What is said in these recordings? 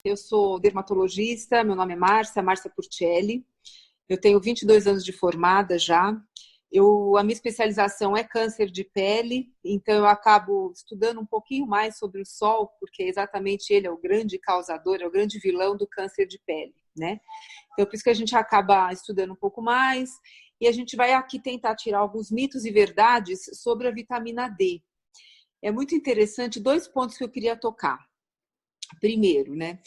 Eu sou dermatologista, meu nome é Márcia Curtielli. Eu tenho 22 anos de formada já. A minha especialização é câncer de pele, então eu acabo estudando um pouquinho mais sobre o sol, porque exatamente ele é o grande causador, é o grande vilão do câncer de pele, né? Então, por isso que a gente acaba estudando um pouco mais e a gente vai aqui tentar tirar alguns mitos e verdades sobre a vitamina D. É muito interessante, dois pontos que eu queria tocar. Primeiro, né?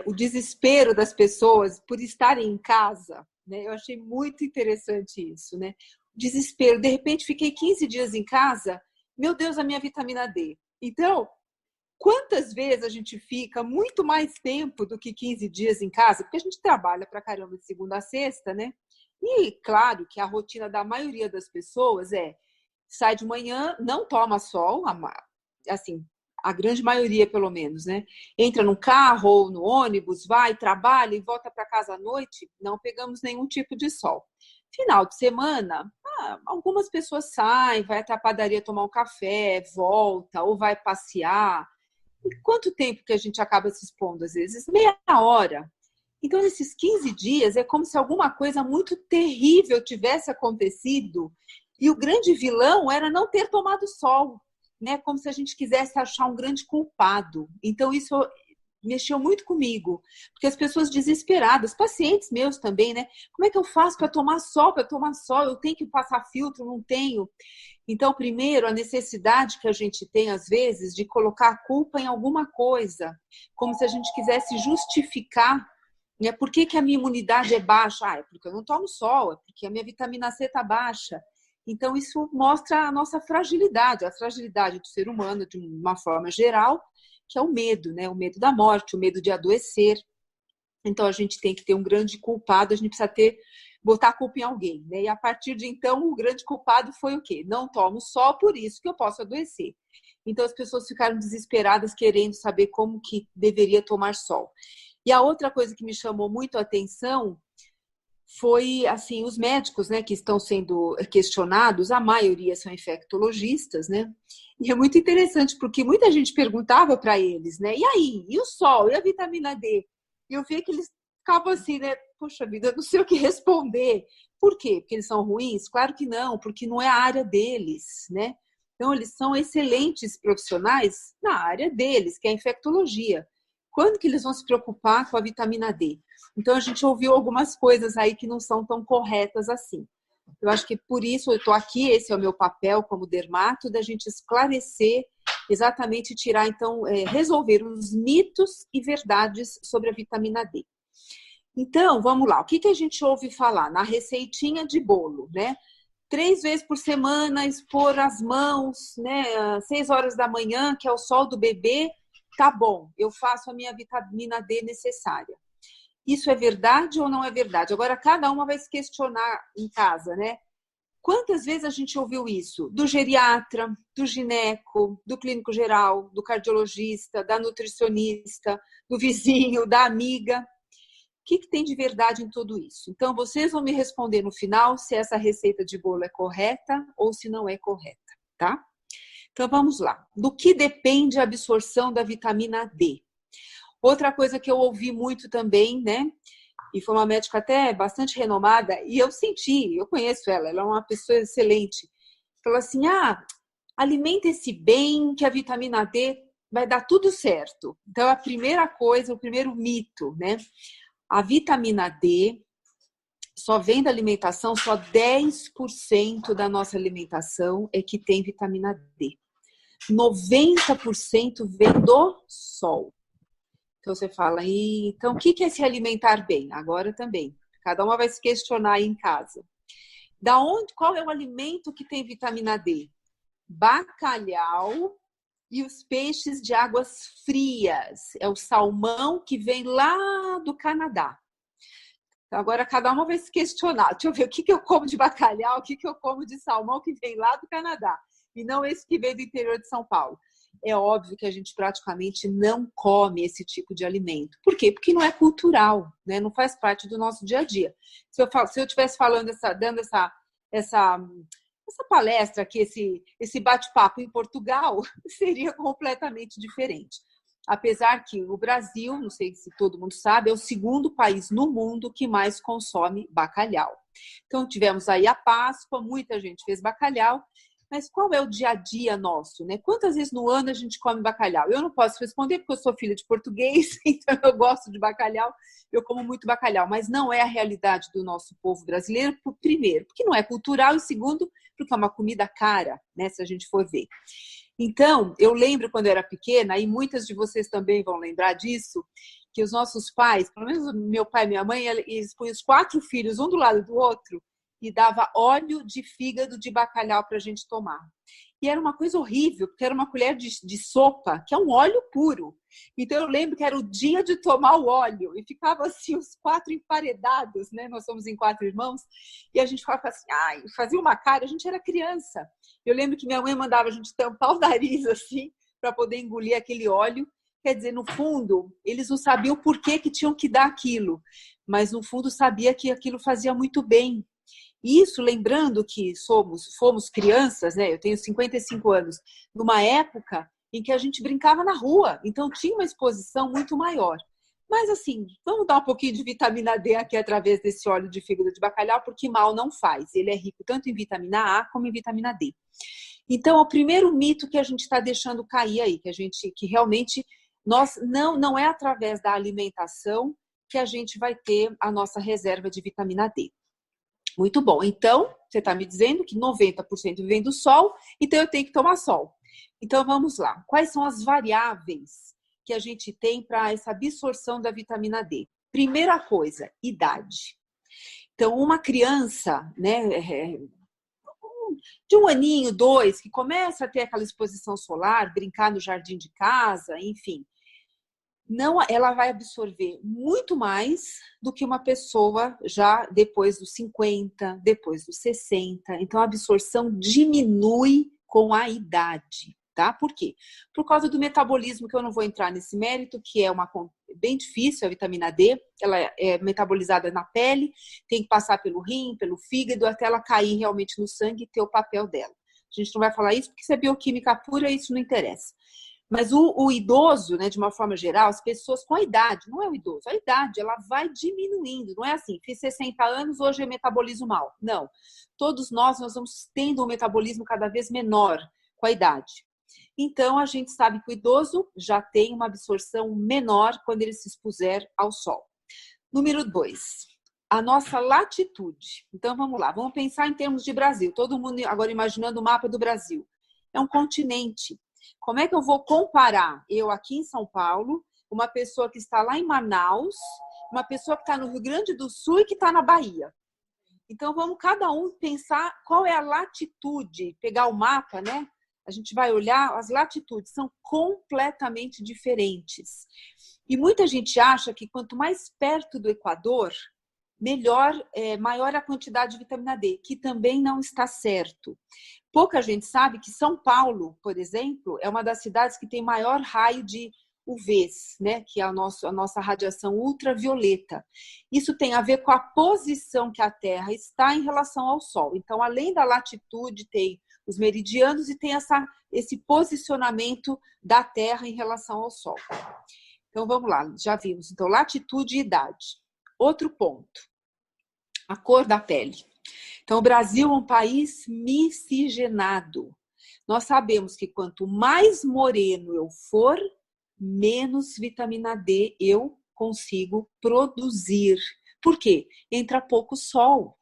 O desespero das pessoas por estarem em casa, né? Eu achei muito interessante isso, né? O desespero, de repente fiquei 15 dias em casa, meu Deus, a minha vitamina D. Então, quantas vezes a gente fica muito mais tempo do que 15 dias em casa? Porque a gente trabalha pra caramba de segunda a sexta, né? E claro que a rotina da maioria das pessoas sai de manhã, não toma sol, assim, a grande maioria pelo menos, né? Entra no carro ou no ônibus, vai, trabalha e volta para casa à noite, não pegamos nenhum tipo de sol. Final de semana, algumas pessoas saem, vai até a padaria tomar um café, volta ou vai passear. E quanto tempo que a gente acaba se expondo? Às vezes meia hora. Então, nesses 15 dias, é como se alguma coisa muito terrível tivesse acontecido e o grande vilão era não ter tomado sol, né? Como se a gente quisesse achar um grande culpado. Então, isso mexeu muito comigo, porque as pessoas desesperadas, pacientes meus também, né? Como é que eu faço para tomar sol? Para tomar sol, eu tenho que passar filtro, não tenho. Então, primeiro, a necessidade que a gente tem, às vezes, de colocar a culpa em alguma coisa, como se a gente quisesse justificar, né? Por que a minha imunidade é baixa? É porque eu não tomo sol, é porque a minha vitamina C está baixa. Então, isso mostra a nossa fragilidade, a fragilidade do ser humano, de uma forma geral, que é o medo, né? O medo da morte, o medo de adoecer. Então, a gente tem que ter um grande culpado, a gente precisa botar a culpa em alguém, né? E a partir de então, o grande culpado foi o quê? Não tomo sol, por isso que eu posso adoecer. Então, as pessoas ficaram desesperadas, querendo saber como que deveria tomar sol. E a outra coisa que me chamou muito a atenção foi, assim, os médicos, né, que estão sendo questionados, a maioria são infectologistas, né? E é muito interessante, porque muita gente perguntava para eles, né? E aí? E o sol? E a vitamina D? E eu via que eles ficavam assim, né? Poxa vida, eu não sei o que responder. Por quê? Porque eles são ruins? Claro que não, porque não é a área deles, né? Então, eles são excelentes profissionais na área deles, que é a infectologia. Quando que eles vão se preocupar com a vitamina D? Então, a gente ouviu algumas coisas aí que não são tão corretas assim. Eu acho que por isso eu estou aqui, esse é o meu papel como dermato, da gente esclarecer exatamente, tirar, então, resolver os mitos e verdades sobre a vitamina D. Então, vamos lá. O que a gente ouve falar? Na receitinha de bolo, né? 3 vezes por semana, expor as mãos, né? Às 6 horas da manhã, que é o sol do bebê, tá bom, eu faço a minha vitamina D necessária. Isso é verdade ou não é verdade? Agora, cada uma vai se questionar em casa, né? Quantas vezes a gente ouviu isso? Do geriatra, do gineco, do clínico geral, do cardiologista, da nutricionista, do vizinho, da amiga. O que tem de verdade em tudo isso? Então, vocês vão me responder no final se essa receita de bolo é correta ou se não é correta, tá? Então, vamos lá. Do que depende a absorção da vitamina D? Outra coisa que eu ouvi muito também, né? E foi uma médica até bastante renomada, e eu conheço ela é uma pessoa excelente. Falou assim: alimente-se bem, que a vitamina D vai dar tudo certo. Então, a primeira coisa, o primeiro mito, né? A vitamina D só vem da alimentação, só 10% da nossa alimentação é que tem vitamina D. 90% vem do sol. Então você fala, então o que é se alimentar bem? Agora também. Cada uma vai se questionar aí em casa. Qual é o alimento que tem vitamina D? Bacalhau e os peixes de águas frias. É o salmão que vem lá do Canadá. Então, agora cada uma vai se questionar. Deixa eu ver o que eu como de bacalhau, o que eu como de salmão que vem lá do Canadá. E não esse que vem do interior de São Paulo. É óbvio que a gente praticamente não come esse tipo de alimento. Por quê? Porque não é cultural, né? Não faz parte do nosso dia a dia. Se eu estivesse falando dando essa palestra aqui, esse bate-papo em Portugal, seria completamente diferente. Apesar que o Brasil, não sei se todo mundo sabe, é o segundo país no mundo que mais consome bacalhau. Então, tivemos aí a Páscoa, muita gente fez bacalhau, mas qual é o dia a dia nosso, né? Quantas vezes no ano a gente come bacalhau? Eu não posso responder porque eu sou filha de português, então eu gosto de bacalhau, eu como muito bacalhau, mas não é a realidade do nosso povo brasileiro, primeiro, porque não é cultural, e segundo, porque é uma comida cara, né? Se a gente for ver. Então, eu lembro quando eu era pequena, e muitas de vocês também vão lembrar disso, que os nossos pais, pelo menos meu pai e minha mãe, eles punham os 4 filhos, um do lado do outro, e dava óleo de fígado de bacalhau para a gente tomar. E era uma coisa horrível, porque era uma colher de sopa, que é um óleo puro. Então eu lembro que era o dia de tomar o óleo, e ficava assim os 4 emparedados, né? Nós somos em 4 irmãos, e a gente ficava assim, ai, fazia uma cara, a gente era criança. Eu lembro que minha mãe mandava a gente tampar o nariz assim, para poder engolir aquele óleo. Quer dizer, no fundo, eles não sabiam por que tinham que dar aquilo, mas no fundo sabia que aquilo fazia muito bem. Isso, lembrando que fomos crianças, né? Eu tenho 55 anos, numa época em que a gente brincava na rua, então tinha uma exposição muito maior. Mas assim, vamos dar um pouquinho de vitamina D aqui através desse óleo de fígado de bacalhau, porque mal não faz. Ele é rico tanto em vitamina A como em vitamina D. Então, é o primeiro mito que a gente está deixando cair aí, que realmente não é através da alimentação que a gente vai ter a nossa reserva de vitamina D. Muito bom. Então, você está me dizendo que 90% vem do sol, então eu tenho que tomar sol. Então, vamos lá. Quais são as variáveis que a gente tem para essa absorção da vitamina D? Primeira coisa, idade. Então, uma criança, né, de 1 aninho, 2, que começa a ter aquela exposição solar, brincar no jardim de casa, enfim, ela vai absorver muito mais do que uma pessoa já depois dos 50, depois dos 60. Então, a absorção diminui com a idade, tá? Por quê? Por causa do metabolismo, que eu não vou entrar nesse mérito, que é bem difícil, a vitamina D. Ela é metabolizada na pele, tem que passar pelo rim, pelo fígado, até ela cair realmente no sangue e ter o papel dela. A gente não vai falar isso porque isso é bioquímica pura e isso não interessa. Mas o idoso, né, de uma forma geral, as pessoas com a idade, não é o idoso, a idade, ela vai diminuindo. Não é assim, fiz 60 anos, hoje eu metabolizo mal. Não. Todos nós vamos tendo um metabolismo cada vez menor com a idade. Então, a gente sabe que o idoso já tem uma absorção menor quando ele se expuser ao sol. Número 2, a nossa latitude. Então, vamos lá, vamos pensar em termos de Brasil. Todo mundo agora imaginando o mapa do Brasil. É um continente. Como é que eu vou comparar eu aqui em São Paulo, uma pessoa que está lá em Manaus, uma pessoa que está no Rio Grande do Sul e que está na Bahia? Então, vamos cada um pensar qual é a latitude, pegar o mapa, né? A gente vai olhar, as latitudes são completamente diferentes. E muita gente acha que quanto mais perto do Equador, maior a quantidade de vitamina D, que também não está certo. Pouca gente sabe que São Paulo, por exemplo, é uma das cidades que tem maior raio de UVs, né? Que é a nossa radiação ultravioleta. Isso tem a ver com a posição que a Terra está em relação ao Sol. Então, além da latitude, tem os meridianos e tem esse posicionamento da Terra em relação ao Sol. Então, vamos lá, já vimos. Então, latitude e idade. Outro ponto, a cor da pele. Então, o Brasil é um país miscigenado. Nós sabemos que quanto mais moreno eu for, menos vitamina D eu consigo produzir. Por quê? Entra pouco sol.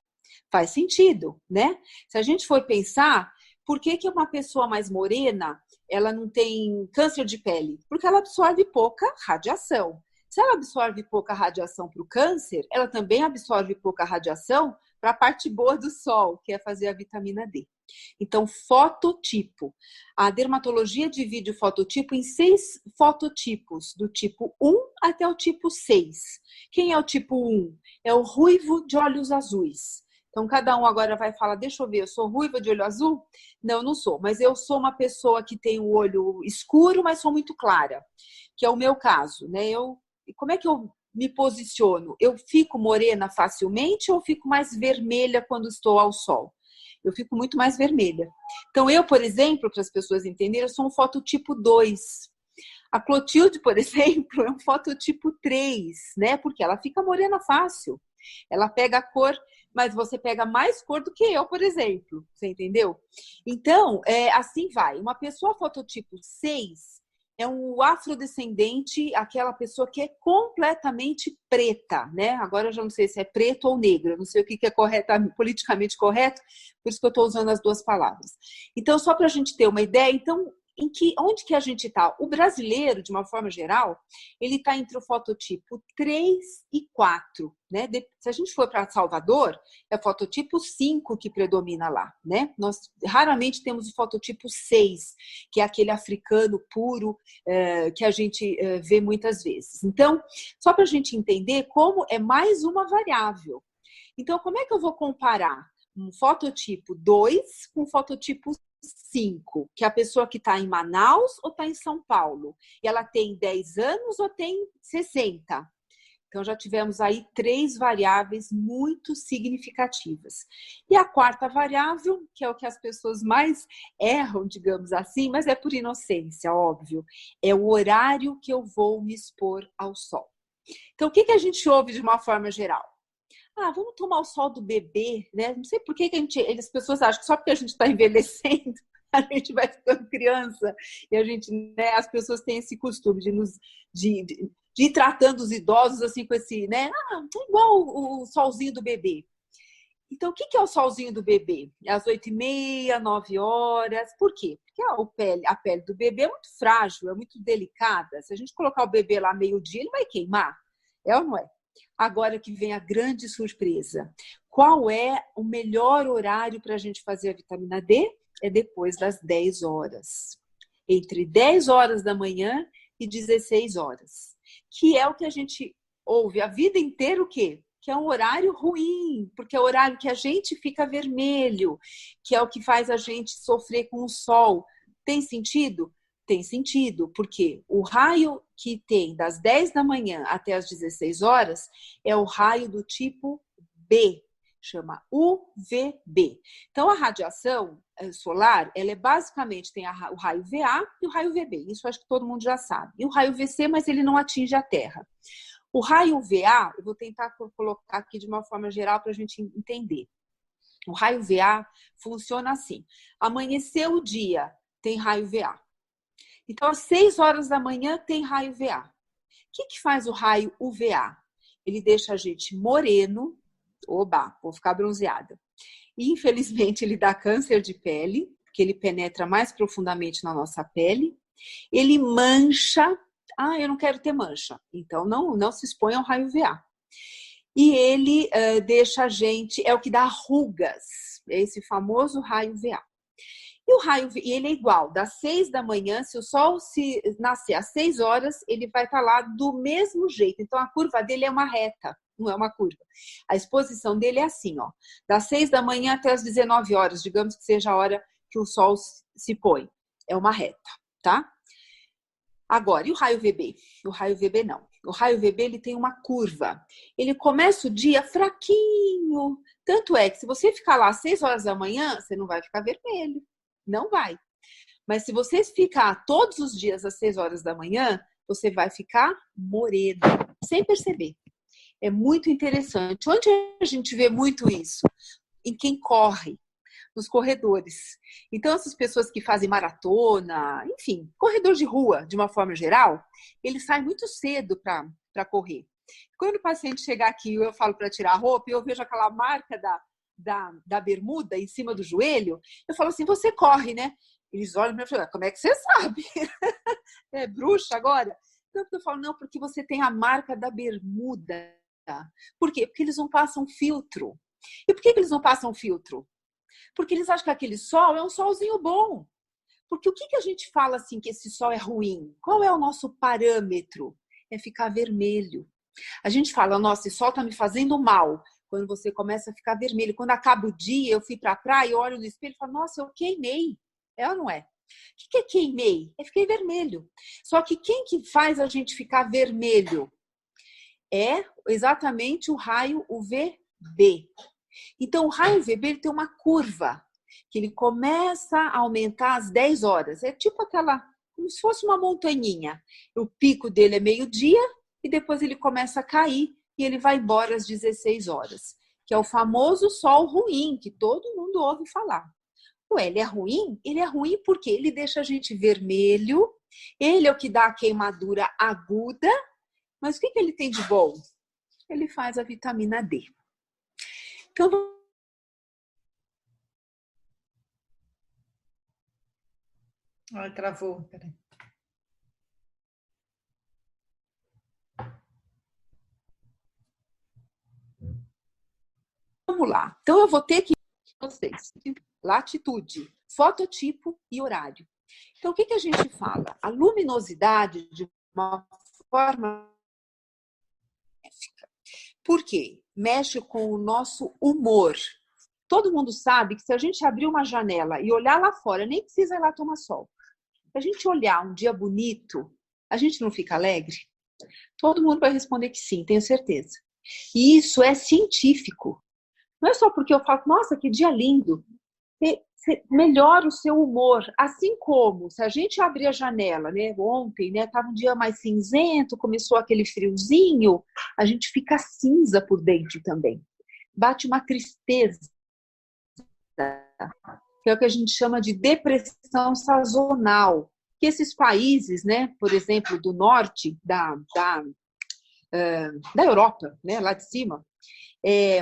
Faz sentido, né? Se a gente for pensar, por que uma pessoa mais morena, ela não tem câncer de pele? Porque ela absorve pouca radiação. Se ela absorve pouca radiação para o câncer, ela também absorve pouca radiação para a parte boa do sol, que é fazer a vitamina D. Então, fototipo. A dermatologia divide o fototipo em 6 fototipos, do tipo 1 até o tipo 6. Quem é o tipo 1? É o ruivo de olhos azuis. Então, cada um agora vai falar, deixa eu ver, eu sou ruiva de olho azul? Não, não sou, mas eu sou uma pessoa que tem o olho escuro, mas sou muito clara, que é o meu caso, né? Como é que eu me posiciono? Eu fico morena facilmente ou fico mais vermelha quando estou ao sol? Eu fico muito mais vermelha. Então, eu, por exemplo, para as pessoas entenderem, eu sou um fototipo 2. A Clotilde, por exemplo, é um fototipo 3, né? Porque ela fica morena fácil. Ela pega a cor, mas você pega mais cor do que eu, por exemplo. Você entendeu? Então, assim vai. Uma pessoa fototipo 6 é um afrodescendente, aquela pessoa que é completamente preta, né? Agora eu já não sei se é preto ou negro, eu não sei o que é correto, politicamente correto, por isso que eu estou usando as duas palavras. Então, só para a gente ter uma ideia, então, onde que a gente está? O brasileiro, de uma forma geral, ele está entre o fototipo 3 e 4, né? Se a gente for para Salvador, é o fototipo 5 que predomina lá, né? Nós raramente temos o fototipo 6, que é aquele africano puro que a gente vê muitas vezes. Então, só para a gente entender como é mais uma variável. Então, como é que eu vou comparar um fototipo 2 com um fototipo 5, que é a pessoa que está em Manaus ou está em São Paulo? E ela tem 10 anos ou tem 60? Então, já tivemos aí 3 variáveis muito significativas. E a quarta variável, que é o que as pessoas mais erram, digamos assim, mas é por inocência, óbvio, é o horário que eu vou me expor ao sol. Então, o que a gente ouve de uma forma geral? Ah, vamos tomar o sol do bebê, né? Não sei por que as pessoas acham que só porque a gente está envelhecendo, a gente vai ficando criança. E a gente, né, as pessoas têm esse costume de ir tratando os idosos assim com esse, né? Ah, igual o solzinho do bebê. Então, o que é o solzinho do bebê? É às 8h30, 9 horas. Por quê? Porque a pele do bebê é muito frágil, é muito delicada. Se a gente colocar o bebê lá meio-dia, ele vai queimar. É ou não é? Agora que vem a grande surpresa. Qual é o melhor horário para a gente fazer a vitamina D? É depois das 10 horas. Entre 10 horas da manhã e 16 horas. Que é o que a gente ouve a vida inteira, o quê? Que é um horário ruim, porque é o horário que a gente fica vermelho, que é o que faz a gente sofrer com o sol. Tem sentido? Tem sentido, porque o raio que tem das 10 da manhã até as 16 horas é o raio do tipo B, chama UVB. Então, a radiação solar, ela é basicamente, tem o raio VA e o raio VB, isso acho que todo mundo já sabe. E o raio VC, mas ele não atinge a Terra. O raio VA, eu vou tentar colocar aqui de uma forma geral para a gente entender. O raio VA funciona assim, amanheceu o dia, tem raio VA. Então, às 6 horas da manhã tem raio VA. O que faz o raio UVA? Ele deixa a gente moreno. Oba, vou ficar bronzeada. E, infelizmente, ele dá câncer de pele, porque ele penetra mais profundamente na nossa pele. Ele mancha. Ah, eu não quero ter mancha. Então, não se expõe ao raio UVA. E ele deixa a gente... É o que dá rugas. É esse famoso raio UVA. E ele é igual, das 6 da manhã, se o sol se nascer às 6 horas, ele vai estar lá do mesmo jeito. Então, a curva dele é uma reta, não é uma curva. A exposição dele é assim, ó, das 6 da manhã até as 19 horas, digamos que seja a hora que o sol se põe. É uma reta, tá? Agora, e o raio VB? O raio VB não. O raio VB, ele tem uma curva. Ele começa o dia fraquinho. Tanto é que se você ficar lá às 6 horas da manhã, você não vai ficar vermelho. Não vai. Mas se você ficar todos os dias às 6 horas da manhã, você vai ficar moreno, sem perceber. É muito interessante. Onde a gente vê muito isso? Em quem corre, nos corredores. Então, essas pessoas que fazem maratona, enfim, corredor de rua, de uma forma geral, eles saem muito cedo para correr. Quando o paciente chegar aqui e eu falo para tirar a roupa, e eu vejo aquela marca da bermuda em cima do joelho, eu falo assim, você corre, né? Eles olham para mim e falam, como é que você sabe? É bruxa agora? Então, eu falo, não, porque você tem a marca da bermuda. Por quê? Porque eles não passam filtro. E por que eles não passam filtro? Porque eles acham que aquele sol é um solzinho bom. Porque o que a gente fala assim que esse sol é ruim? Qual é o nosso parâmetro? É ficar vermelho. A gente fala, nossa, esse sol tá me fazendo mal. Quando você começa a ficar vermelho. Quando acaba o dia, eu fui pra praia, eu olho no espelho e falo, nossa, eu queimei. É ou não é? O que é queimei? É fiquei vermelho. Só que quem que faz a gente ficar vermelho? É exatamente o raio UVB. Então, o raio UVB ele tem uma curva, que ele começa a aumentar às 10 horas. É tipo como se fosse uma montanhinha. O pico dele é meio-dia e depois ele começa a cair e ele vai embora às 16 horas, que é o famoso sol ruim, que todo mundo ouve falar. Ué, ele é ruim? Ele é ruim porque ele deixa a gente vermelho, ele é o que dá a queimadura aguda, mas o que ele tem de bom? Ele faz a vitamina D. Então, Ai, travou. Peraí. vamos lá. Então, eu vou ter que vocês latitude, fototipo e horário. Então, o que a gente fala? A luminosidade de uma forma por quê? Mexe com o nosso humor. Todo mundo sabe que se a gente abrir uma janela e olhar lá fora, nem precisa ir lá tomar sol. Se a gente olhar um dia bonito, a gente não fica alegre? Todo mundo vai responder que sim, tenho certeza. E isso é científico. Não é só porque eu falo, nossa, que dia lindo. Você melhora o seu humor. Assim como se a gente abrir a janela, né? Ontem, né? Tava um dia mais cinzento, começou aquele friozinho, a gente fica cinza por dentro também. Bate uma tristeza, que é o que a gente chama de depressão sazonal. Que esses países, né? Por exemplo, do norte da Europa, né? Lá de cima,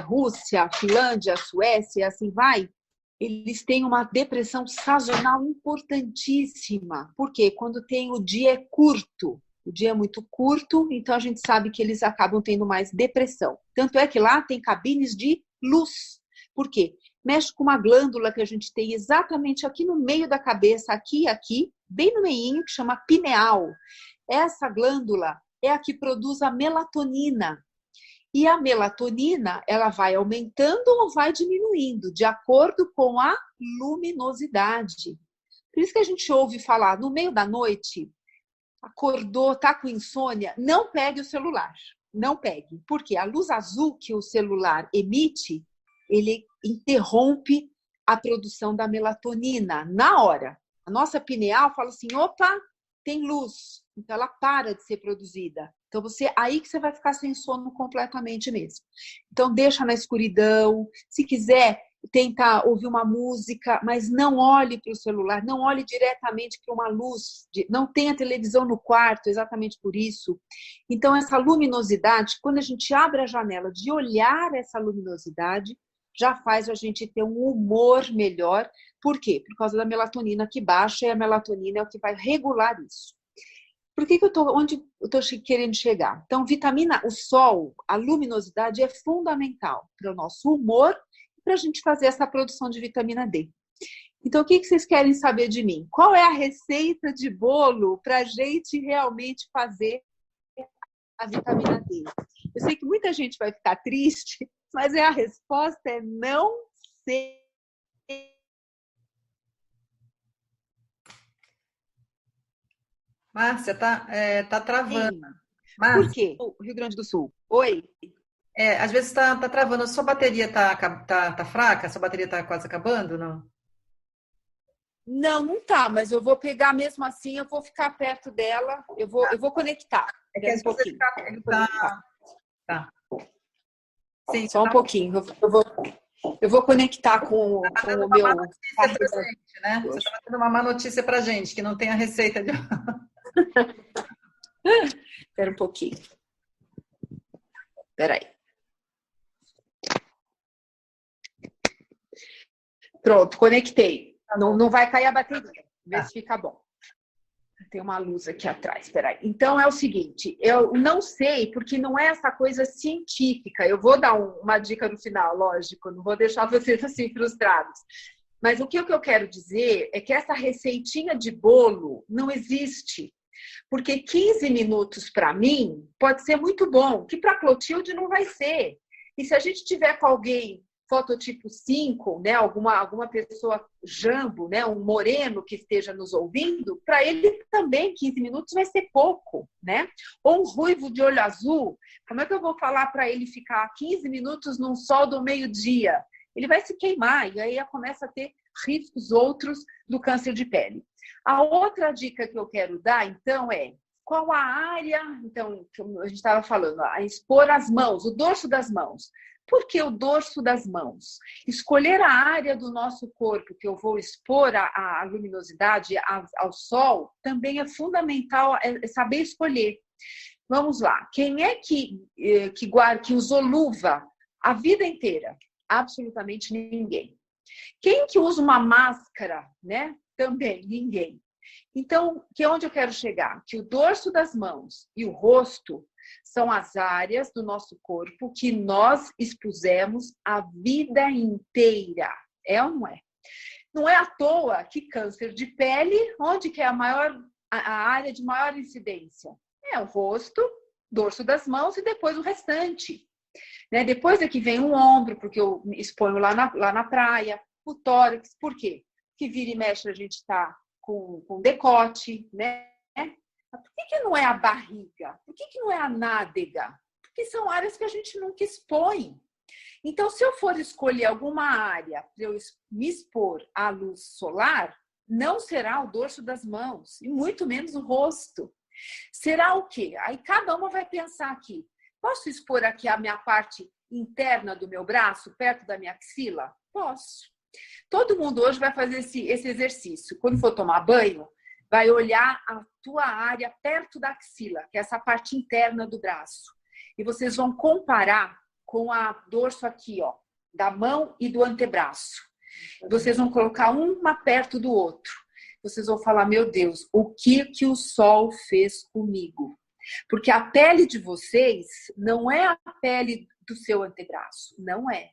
Rússia, Finlândia, Suécia, assim vai, eles têm uma depressão sazonal importantíssima. Por quê? Quando tem o dia é curto, o dia é muito curto, então a gente sabe que eles acabam tendo mais depressão. Tanto é que lá tem cabines de luz. Por quê? Mexe com uma glândula que a gente tem exatamente aqui no meio da cabeça, aqui, bem no meinho, que chama pineal. Essa glândula é a que produz a melatonina. E a melatonina, ela vai aumentando ou vai diminuindo, de acordo com a luminosidade. Por isso que a gente ouve falar, no meio da noite, acordou, tá com insônia, não pegue o celular. Não pegue. Porque a luz azul que o celular emite, ele interrompe a produção da melatonina na hora. A nossa pineal fala assim, opa, tem luz. Então ela para de ser produzida. Então aí que você vai ficar sem sono completamente mesmo. Então deixa na escuridão, se quiser tentar ouvir uma música, mas não olhe para o celular, não olhe diretamente para uma luz, não tenha televisão no quarto, exatamente por isso. Então essa luminosidade, quando a gente abre a janela de olhar essa luminosidade, já faz a gente ter um humor melhor. Por quê? Por causa da melatonina que baixa, e a melatonina é o que vai regular isso. Onde eu estou querendo chegar? Então, o sol, a luminosidade é fundamental para o nosso humor e para a gente fazer essa produção de vitamina D. Então, o que vocês querem saber de mim? Qual é a receita de bolo para a gente realmente fazer a vitamina D? Eu sei que muita gente vai ficar triste, mas a resposta é não sei. Márcia, tá travando. Por Márcia, quê? O Rio Grande do Sul. Oi? às vezes tá travando. A sua bateria tá fraca? A sua bateria tá quase acabando, não? Não, não tá, mas eu vou pegar mesmo assim, eu vou ficar perto dela, eu vou conectar. É que às Um pouquinho. vezes tá. Sim, Só um pouquinho. Eu vou conectar com tá o dando uma meu. má notícia pra gente, né? Você estava dando uma má notícia pra gente, que não tem a receita de. Espera um pouquinho. Espera aí. Pronto, conectei. Não vai cair a bateria. Vê se fica bom. Tem uma luz aqui atrás, peraí. Então é o seguinte, eu não sei, porque não é essa coisa científica. Eu vou dar uma dica no final, lógico, não vou deixar vocês assim frustrados. Mas o que eu quero dizer é que essa receitinha de bolo não existe. Porque 15 minutos para mim pode ser muito bom, que para Clotilde não vai ser. E se a gente tiver com alguém fototipo 5, né, alguma pessoa jambo, né, um moreno que esteja nos ouvindo, para ele também 15 minutos vai ser pouco, né? Ou um ruivo de olho azul, como é que eu vou falar para ele ficar 15 minutos num sol do meio-dia? Ele vai se queimar e aí começa a ter riscos outros do câncer de pele. A outra dica que eu quero dar, então, é qual a área, então, que a gente estava falando, a expor as mãos, o dorso das mãos. Por que o dorso das mãos? Escolher a área do nosso corpo que eu vou expor a luminosidade ao sol também é fundamental, é saber escolher. Vamos lá. Quem é que usou luva a vida inteira? Absolutamente ninguém. Quem que usa uma máscara, né? Também ninguém. Então, onde eu quero chegar? Que o dorso das mãos e o rosto são as áreas do nosso corpo que nós expusemos a vida inteira. É ou não é? Não é à toa que câncer de pele, onde que é a área de maior incidência? É o rosto, dorso das mãos e depois o restante. Né? Depois é que vem o ombro, porque eu me exponho lá na praia, o tórax, por quê? Porque vira e mexe a gente está com decote, né? Por que não é a barriga? Por que não é a nádega? Porque são áreas que a gente nunca expõe. Então, se eu for escolher alguma área para eu me expor à luz solar, não será o dorso das mãos, e muito menos o rosto. Será o quê? Aí cada uma vai pensar aqui. Posso expor aqui a minha parte interna do meu braço, perto da minha axila? Posso. Todo mundo hoje vai fazer esse exercício. Quando for tomar banho, vai olhar a tua área perto da axila, que é essa parte interna do braço. E vocês vão comparar com a dorso aqui, ó, da mão e do antebraço. Vocês vão colocar uma perto do outro. Vocês vão falar, meu Deus, o que o sol fez comigo? Porque a pele de vocês não é a pele do seu antebraço, não é.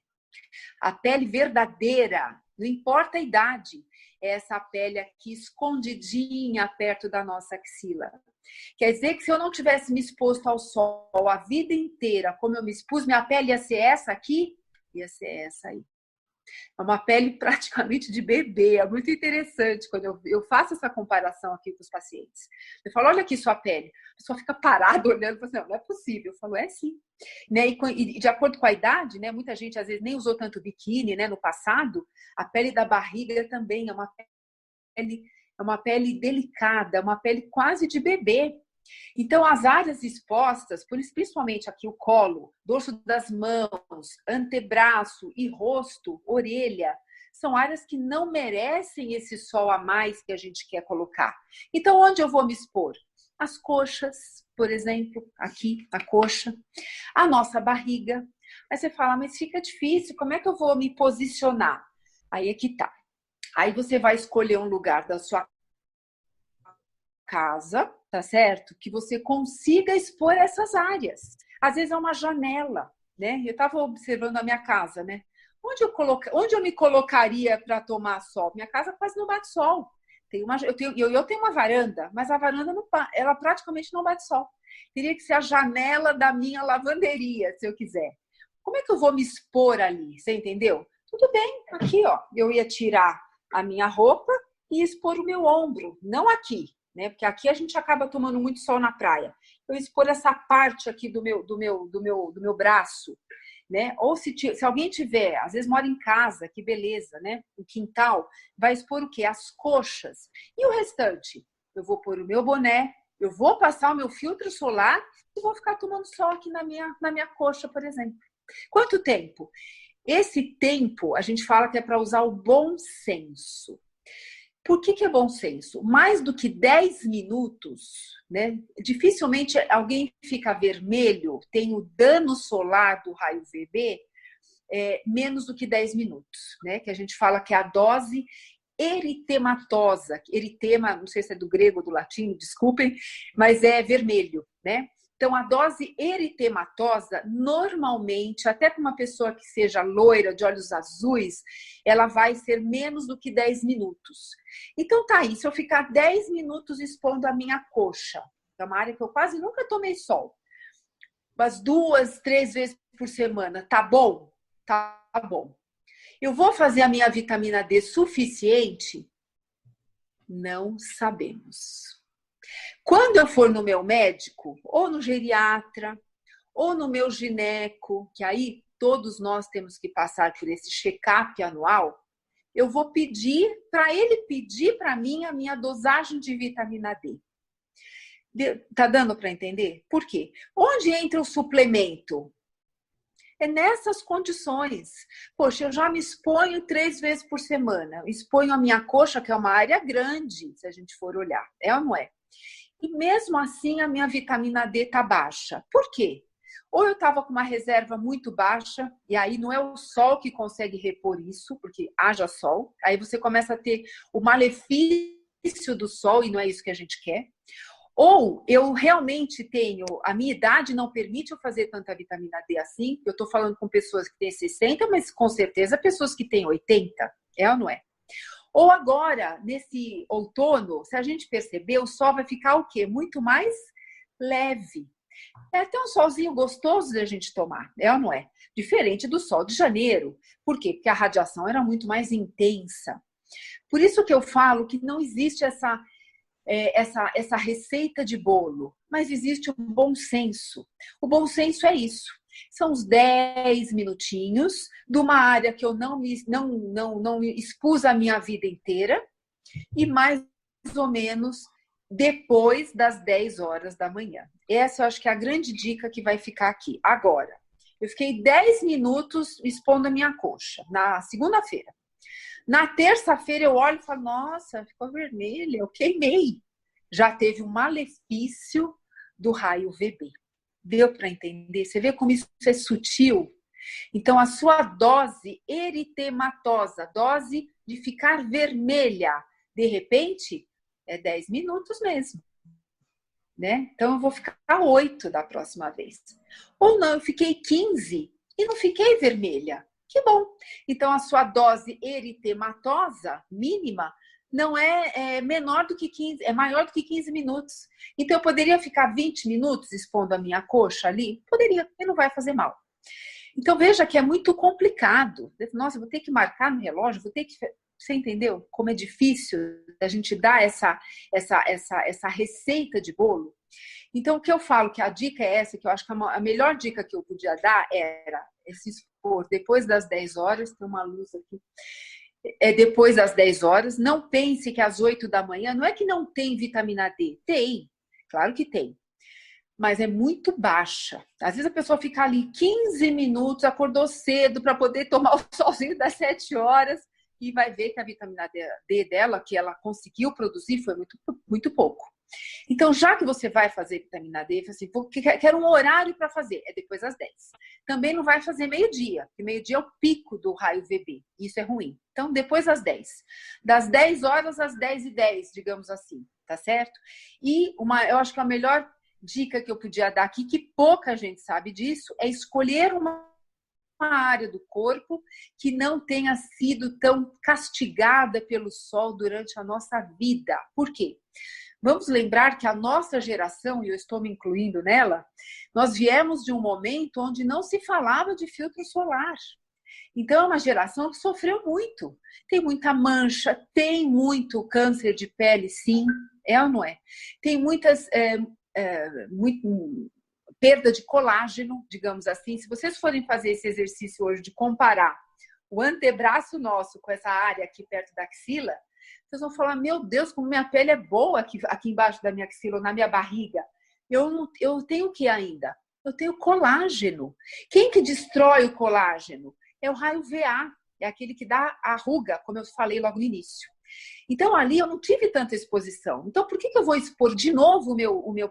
A pele verdadeira, não importa a idade, é essa pele aqui escondidinha perto da nossa axila. Quer dizer que se eu não tivesse me exposto ao sol a vida inteira, como eu me expus, minha pele ia ser essa aqui, ia ser essa aí. É uma pele praticamente de bebê, é muito interessante quando eu faço essa comparação aqui com os pacientes. Eu falo, olha aqui sua pele. A pessoa fica parada olhando e fala assim, não é possível. Eu falo, é sim. Né? E de acordo com a idade, né, muita gente às vezes nem usou tanto biquíni, né, no passado, a pele da barriga também é uma pele delicada, é uma pele quase de bebê. Então, as áreas expostas, principalmente aqui o colo, dorso das mãos, antebraço e rosto, orelha, são áreas que não merecem esse sol a mais que a gente quer colocar. Então, onde eu vou me expor? As coxas, por exemplo, aqui, a coxa, a nossa barriga. Aí você fala, mas fica difícil, como é que eu vou me posicionar? Aí é que tá. Aí você vai escolher um lugar da sua casa, tá certo? Que você consiga expor essas áreas. Às vezes é uma janela, né? Eu estava observando a minha casa, né? Onde eu me colocaria para tomar sol? Minha casa quase não bate sol. Eu tenho uma varanda, mas a varanda ela praticamente não bate sol. Teria que ser a janela da minha lavanderia, se eu quiser. Como é que eu vou me expor ali? Você entendeu? Tudo bem, aqui, ó. Eu ia tirar a minha roupa e expor o meu ombro, não aqui, né? Porque aqui a gente acaba tomando muito sol na praia. Eu expor essa parte aqui do meu braço, né? Ou se alguém tiver, às vezes mora em casa, que beleza, né? O quintal, vai expor o quê? As coxas. E o restante? Eu vou pôr o meu boné, eu vou passar o meu filtro solar e vou ficar tomando sol aqui na minha coxa, por exemplo. Quanto tempo? Esse tempo, a gente fala que é para usar o bom senso. Por que é bom senso? Mais do que 10 minutos, né? Dificilmente alguém fica vermelho, tem o dano solar do raio UVB, menos do que 10 minutos, né? Que a gente fala que é a dose eritematosa. Eritema, não sei se é do grego ou do latim, desculpem, mas é vermelho, né? Então, a dose eritematosa, normalmente, até para uma pessoa que seja loira, de olhos azuis, ela vai ser menos do que 10 minutos. Então, tá aí, se eu ficar 10 minutos expondo a minha coxa, que é uma área que eu quase nunca tomei sol, umas 2, 3 vezes por semana, tá bom? Tá bom. Eu vou fazer a minha vitamina D suficiente? Não sabemos. Quando eu for no meu médico, ou no geriatra, ou no meu gineco, que aí todos nós temos que passar por esse check-up anual, eu vou pedir para ele pedir para mim a minha dosagem de vitamina D. Tá dando para entender? Por quê? Onde entra o suplemento? É nessas condições. Poxa, eu já me exponho 3 vezes por semana. Exponho a minha coxa, que é uma área grande, se a gente for olhar. É ou não é? E mesmo assim, a minha vitamina D está baixa. Por quê? Ou eu estava com uma reserva muito baixa, e aí não é o sol que consegue repor isso, porque haja sol. Aí você começa a ter o malefício do sol, e não é isso que a gente quer. Ou eu realmente tenho, a minha idade não permite eu fazer tanta vitamina D assim. Eu estou falando com pessoas que têm 60, mas com certeza pessoas que têm 80, é ou não é? Ou agora, nesse outono, se a gente perceber, o sol vai ficar o quê? Muito mais leve. É até um solzinho gostoso de a gente tomar, é ou não é? Diferente do sol de janeiro. Por quê? Porque a radiação era muito mais intensa. Por isso que eu falo que não existe essa receita de bolo, mas existe o bom senso. O bom senso é isso. São os 10 minutinhos de uma área que eu não expus a minha vida inteira e mais ou menos depois das 10 horas da manhã. Essa eu acho que é a grande dica que vai ficar aqui. Agora, eu fiquei 10 minutos expondo a minha coxa, na segunda-feira. Na terça-feira eu olho e falo, nossa, ficou vermelha, eu queimei. Já teve um malefício do raio VB. Deu para entender? Você vê como isso é sutil? Então, a sua dose eritematosa, dose de ficar vermelha, de repente, é 10 minutos mesmo. Né? Então, eu vou ficar 8 da próxima vez. Ou não, eu fiquei 15 e não fiquei vermelha. Que bom. Então, a sua dose eritematosa mínima não é menor do que 15, é maior do que 15 minutos. Então, eu poderia ficar 20 minutos expondo a minha coxa ali? Poderia, e não vai fazer mal. Então, veja que é muito complicado. Nossa, eu vou ter que marcar no relógio, vou ter que... Você entendeu como é difícil a gente dar essa receita de bolo? Então, o que eu falo, que a dica é essa, que eu acho que a melhor dica que eu podia dar era se expor depois das 10 horas, tem uma luz aqui, depois das 10 horas, não pense que às 8 da manhã, não é que não tem vitamina D, tem, claro que tem, mas é muito baixa. Às vezes a pessoa fica ali 15 minutos, acordou cedo para poder tomar o solzinho das 7 horas e vai ver que a vitamina D dela, que ela conseguiu produzir, foi muito, muito pouco. Então, já que você vai fazer vitamina D, assim, quero um horário para fazer, é depois das 10. Também não vai fazer meio-dia, porque meio-dia é o pico do raio VB, isso é ruim. Então, depois das 10. Das 10 horas às 10h10, digamos assim, tá certo? E eu acho que a melhor dica que eu podia dar aqui, que pouca gente sabe disso, é escolher uma área do corpo que não tenha sido tão castigada pelo sol durante a nossa vida. Por quê? Vamos lembrar que a nossa geração, e eu estou me incluindo nela, nós viemos de um momento onde não se falava de filtro solar. Então, é uma geração que sofreu muito. Tem muita mancha, tem muito câncer de pele, sim, é ou não é? Tem perda de colágeno, digamos assim. Se vocês forem fazer esse exercício hoje de comparar o antebraço nosso com essa área aqui perto da axila, vocês vão falar, meu Deus, como minha pele é boa aqui embaixo da minha axila, na minha barriga. Eu tenho o que ainda? Eu tenho colágeno. Quem que destrói o colágeno? É o raio VA, é aquele que dá a ruga, como eu falei logo no início. Então, ali eu não tive tanta exposição. Então, por que eu vou expor de novo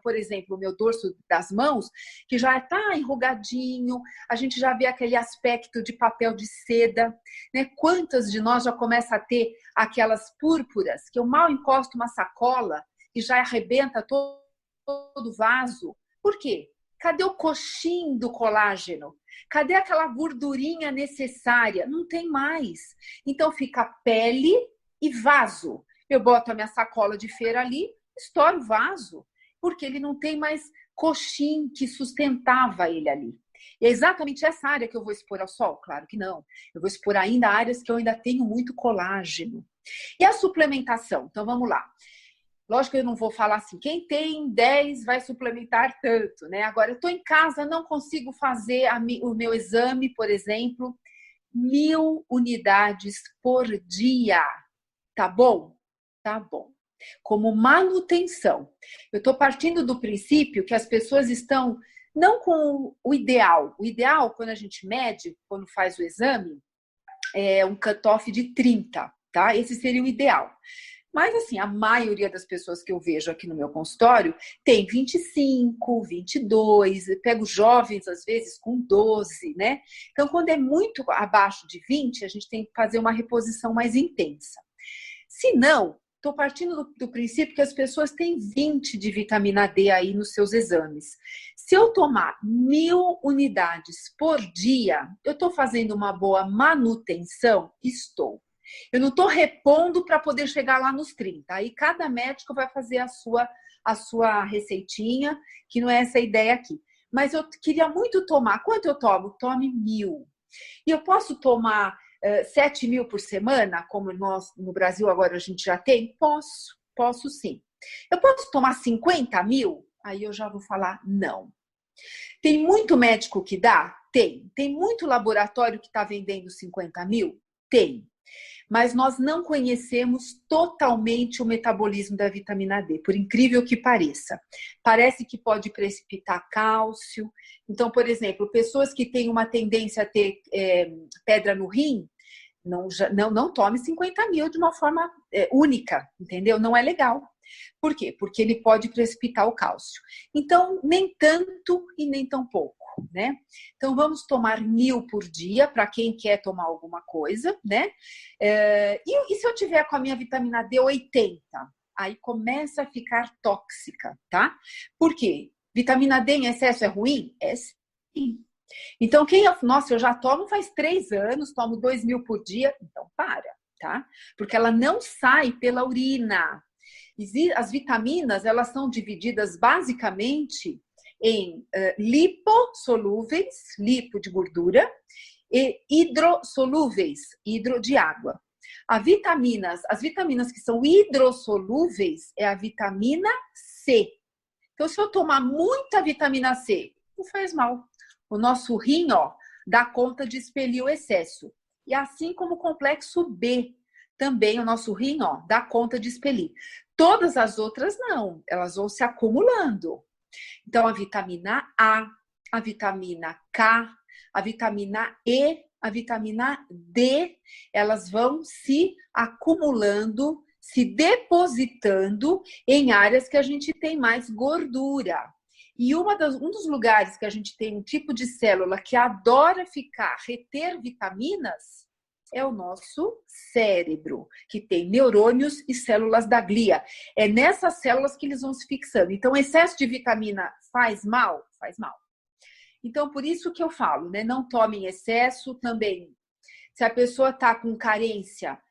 por exemplo, o meu dorso das mãos, que já está enrugadinho, a gente já vê aquele aspecto de papel de seda, né? Quantas de nós já começam a ter aquelas púrpuras, que eu mal encosto uma sacola e já arrebenta todo o vaso? Por quê? Cadê o coxim do colágeno? Cadê aquela gordurinha necessária? Não tem mais. Então, fica pele e vaso. Eu boto a minha sacola de feira ali, estouro o vaso, porque ele não tem mais coxim que sustentava ele ali. E é exatamente essa área que eu vou expor ao sol? Claro que não. Eu vou expor ainda áreas que eu ainda tenho muito colágeno. E a suplementação? Então, vamos lá. Lógico que eu não vou falar assim, quem tem 10 vai suplementar tanto, né? Agora, eu estou em casa, não consigo fazer o meu exame, por exemplo, 1.000 unidades por dia. Tá bom? Tá bom. Como manutenção. Eu estou partindo do princípio que as pessoas estão não com o ideal. O ideal, quando a gente mede, quando faz o exame, é um cutoff de 30, tá? Esse seria o ideal. Mas, assim, a maioria das pessoas que eu vejo aqui no meu consultório tem 25, 22, eu pego jovens, às vezes, com 12, né? Então, quando é muito abaixo de 20, a gente tem que fazer uma reposição mais intensa. Se não, estou partindo do princípio que as pessoas têm 20 de vitamina D aí nos seus exames. Se eu tomar 1.000 unidades por dia, eu estou fazendo uma boa manutenção? Estou. Eu não estou repondo para poder chegar lá nos 30. Aí cada médico vai fazer a sua receitinha, que não é essa a ideia aqui. Mas eu queria muito tomar. Quanto eu tomo? Tome 1.000. E eu posso tomar 7.000 por semana, como nós no Brasil agora a gente já tem? Posso sim. Eu posso tomar 50.000? Aí eu já vou falar não. Tem muito médico que dá? Tem. Tem muito laboratório que está vendendo 50.000? Tem. Mas nós não conhecemos totalmente o metabolismo da vitamina D, por incrível que pareça. Parece que pode precipitar cálcio. Então, por exemplo, pessoas que têm uma tendência a ter pedra no rim, não tome 50.000 de uma forma única, entendeu? Não é legal. Por quê? Porque ele pode precipitar o cálcio. Então, nem tanto e nem tão pouco, né? Então, vamos tomar 1.000 por dia para quem quer tomar alguma coisa, né? E se eu tiver com a minha vitamina D 80? Aí começa a ficar tóxica, tá? Por quê? Vitamina D em excesso é ruim? É sim. Então, nossa, eu já tomo faz 3 anos, tomo 2.000 por dia. Então, para, tá? Porque ela não sai pela urina. As vitaminas, elas são divididas basicamente em lipossolúveis, lipo de gordura, e hidrossolúveis, hidro de água. As vitaminas que são hidrossolúveis é a vitamina C. Então, se eu tomar muita vitamina C, não faz mal. O nosso rim, dá conta de expelir o excesso. E assim como o complexo B, também o nosso rim, dá conta de expelir. Todas as outras não, elas vão se acumulando. Então, a vitamina A, a vitamina K, a vitamina E, a vitamina D, elas vão se acumulando, se depositando em áreas que a gente tem mais gordura. E um dos lugares que a gente tem um tipo de célula que adora reter vitaminas, é o nosso cérebro, que tem neurônios e células da glia. É nessas células que eles vão se fixando. Então, excesso de vitamina faz mal? Faz mal. Então, por isso que eu falo, né? Não tome em excesso também. Se a pessoa está com carência,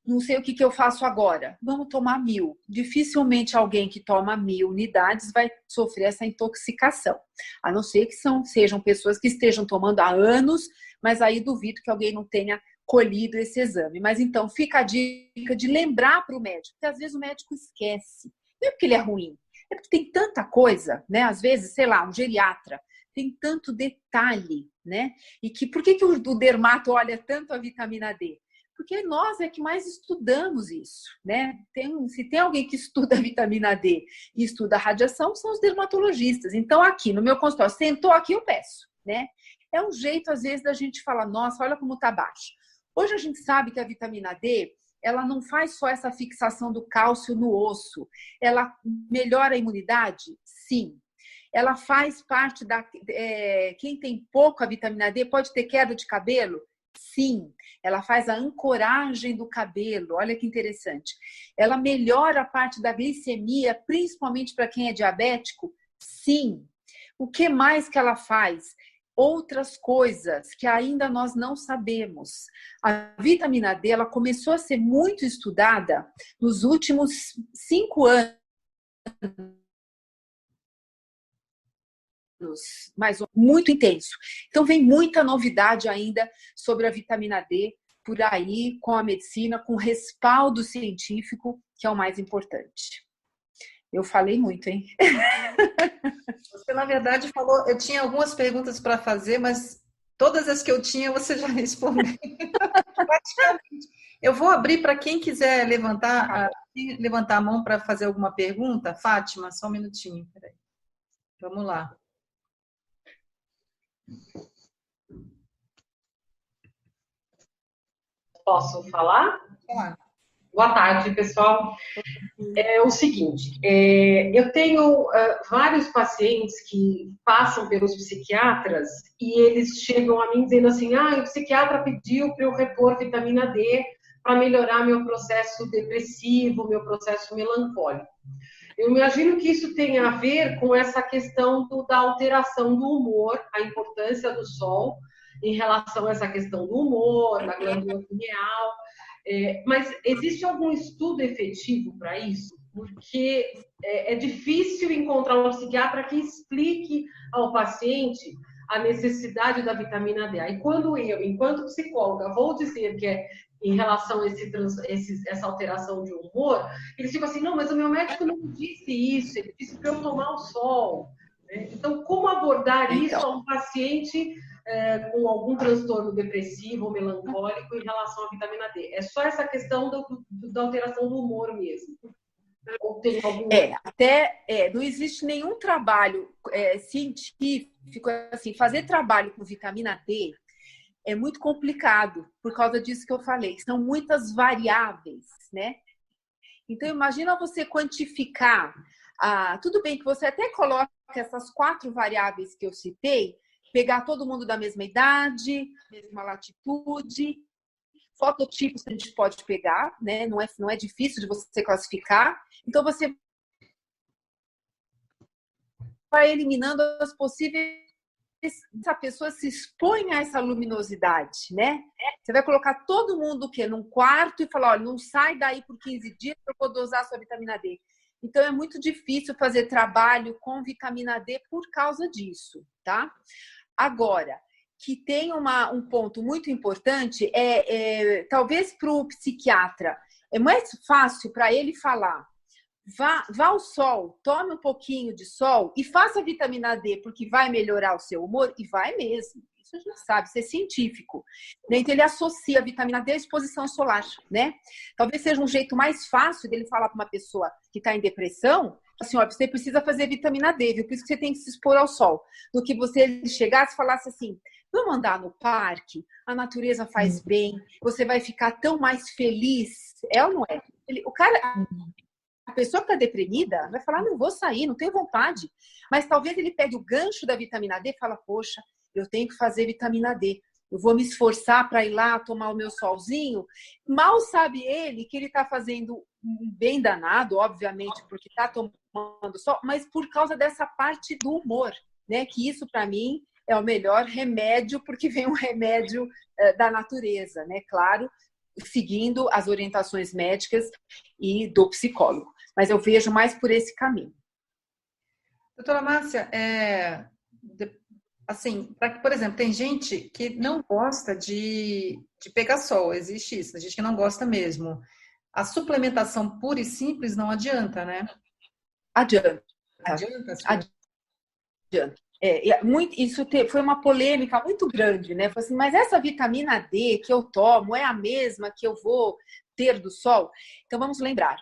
não sei o que eu faço agora. Vamos tomar 1.000. Dificilmente alguém que toma 1.000 unidades vai sofrer essa intoxicação. A não ser que sejam pessoas que estejam tomando há anos, mas aí duvido que alguém não tenha colhido esse exame. Mas então, fica a dica de lembrar para o médico, porque às vezes o médico esquece. Não é porque ele é ruim, é porque tem tanta coisa, né? Às vezes, sei lá, um geriatra, tem tanto detalhe, né? E por que o dermato olha tanto a vitamina D? Porque nós é que mais estudamos isso, né? Se tem alguém que estuda a vitamina D e estuda a radiação, são os dermatologistas. Então, aqui no meu consultório, sentou aqui, eu peço, né? É um jeito, às vezes, da gente falar, nossa, olha como tá baixo. Hoje a gente sabe que a vitamina D, ela não faz só essa fixação do cálcio no osso. Ela melhora a imunidade? Sim. Ela faz parte quem tem pouca vitamina D pode ter queda de cabelo? Sim. Ela faz a ancoragem do cabelo. Olha que interessante. Ela melhora a parte da glicemia, principalmente para quem é diabético? Sim. O que mais que ela faz? Outras coisas que ainda nós não sabemos. A vitamina D, ela começou a ser muito estudada nos últimos 5 anos, mas muito intenso. Então, vem muita novidade ainda sobre a vitamina D por aí, com a medicina, com respaldo científico, que é o mais importante. Eu falei muito, hein? Você, na verdade, falou... Eu tinha algumas perguntas para fazer, mas Todas as que eu tinha, você já respondeu. Praticamente. Eu vou abrir para quem quiser levantar a mão para fazer alguma pergunta. Fátima, só um minutinho. Peraí. Vamos lá. Posso falar? Olá. Boa tarde, pessoal. É o seguinte, eu tenho vários pacientes que passam pelos psiquiatras e eles chegam a mim dizendo assim, o psiquiatra pediu para eu repor vitamina D para melhorar meu processo depressivo, meu processo melancólico. Eu imagino que isso tenha a ver com essa questão da alteração do humor, a importância do sol em relação a essa questão do humor, da glândula pineal. Mas existe algum estudo efetivo para isso? Porque é difícil encontrar um psiquiatra que explique ao paciente a necessidade da vitamina D. E quando eu, enquanto psicóloga, vou dizer que é em relação a essa alteração de humor, eles ficam assim, não, mas o meu médico não disse isso, ele disse para eu tomar o sol. Então, como abordar isso a um paciente com algum transtorno depressivo ou melancólico em relação à vitamina D? É só essa questão da alteração do humor mesmo? Ou tem algum... não existe nenhum trabalho científico, assim, fazer trabalho com vitamina D é muito complicado, por causa disso que eu falei, são muitas variáveis, né? Então, imagina você quantificar, tudo bem que você até coloca essas 4 variáveis que eu citei, pegar todo mundo da mesma idade, mesma latitude, fototipos que a gente pode pegar, né? Não é difícil de você classificar. Então, você vai eliminando as possíveis... Essa pessoa se expõe a essa luminosidade, né? Você vai colocar todo mundo num quarto e falar, olha, não sai daí por 15 dias para eu poder dosar a sua vitamina D. Então, é muito difícil fazer trabalho com vitamina D por causa disso, tá? Agora, que tem um ponto muito importante, talvez para o psiquiatra, é mais fácil para ele falar, vá ao sol, tome um pouquinho de sol e faça vitamina D, porque vai melhorar o seu humor, e vai mesmo. Isso a gente sabe, isso é científico. Então, ele associa a vitamina D à exposição solar, né? Talvez seja um jeito mais fácil dele falar para uma pessoa que está em depressão, assim, ó, você precisa fazer vitamina D, viu? Por isso que você tem que se expor ao sol. Do que você chegasse e falasse assim, vamos andar no parque, a natureza faz bem, você vai ficar tão mais feliz. É ou não é? A pessoa que está deprimida vai falar, não vou sair, não tenho vontade. Mas talvez ele pegue o gancho da vitamina D e fala, poxa, eu tenho que fazer vitamina D. Eu vou me esforçar para ir lá tomar o meu solzinho. Mal sabe ele que ele está fazendo um bem danado, obviamente, porque está tomando sol, mas por causa dessa parte do humor, né? Que isso, para mim, é o melhor remédio, porque vem um remédio da natureza, né? Claro, seguindo as orientações médicas e do psicólogo. Mas eu vejo mais por esse caminho. Doutora Márcia, assim, por exemplo, tem gente que não gosta de pegar sol, existe isso, tem gente que não gosta mesmo. A suplementação pura e simples não adianta, né? Adianta. Adianta. Isso foi uma polêmica muito grande, né? Falei assim, mas essa vitamina D que eu tomo é a mesma que eu vou ter do sol? Então vamos lembrar,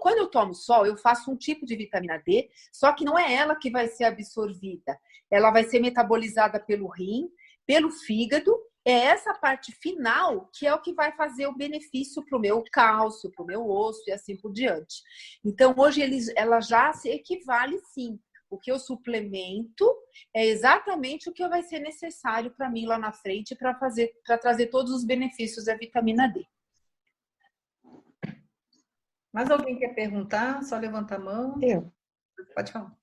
quando eu tomo sol, eu faço um tipo de vitamina D, só que não é ela que vai ser absorvida. Ela vai ser metabolizada pelo rim, pelo fígado. É essa parte final que é o que vai fazer o benefício para o meu cálcio, para o meu osso e assim por diante. Então hoje ela já se equivale sim. O que eu suplemento é exatamente o que vai ser necessário para mim lá na frente para trazer todos os benefícios da vitamina D. Mais alguém quer perguntar? Só levanta a mão. Eu. Pode falar.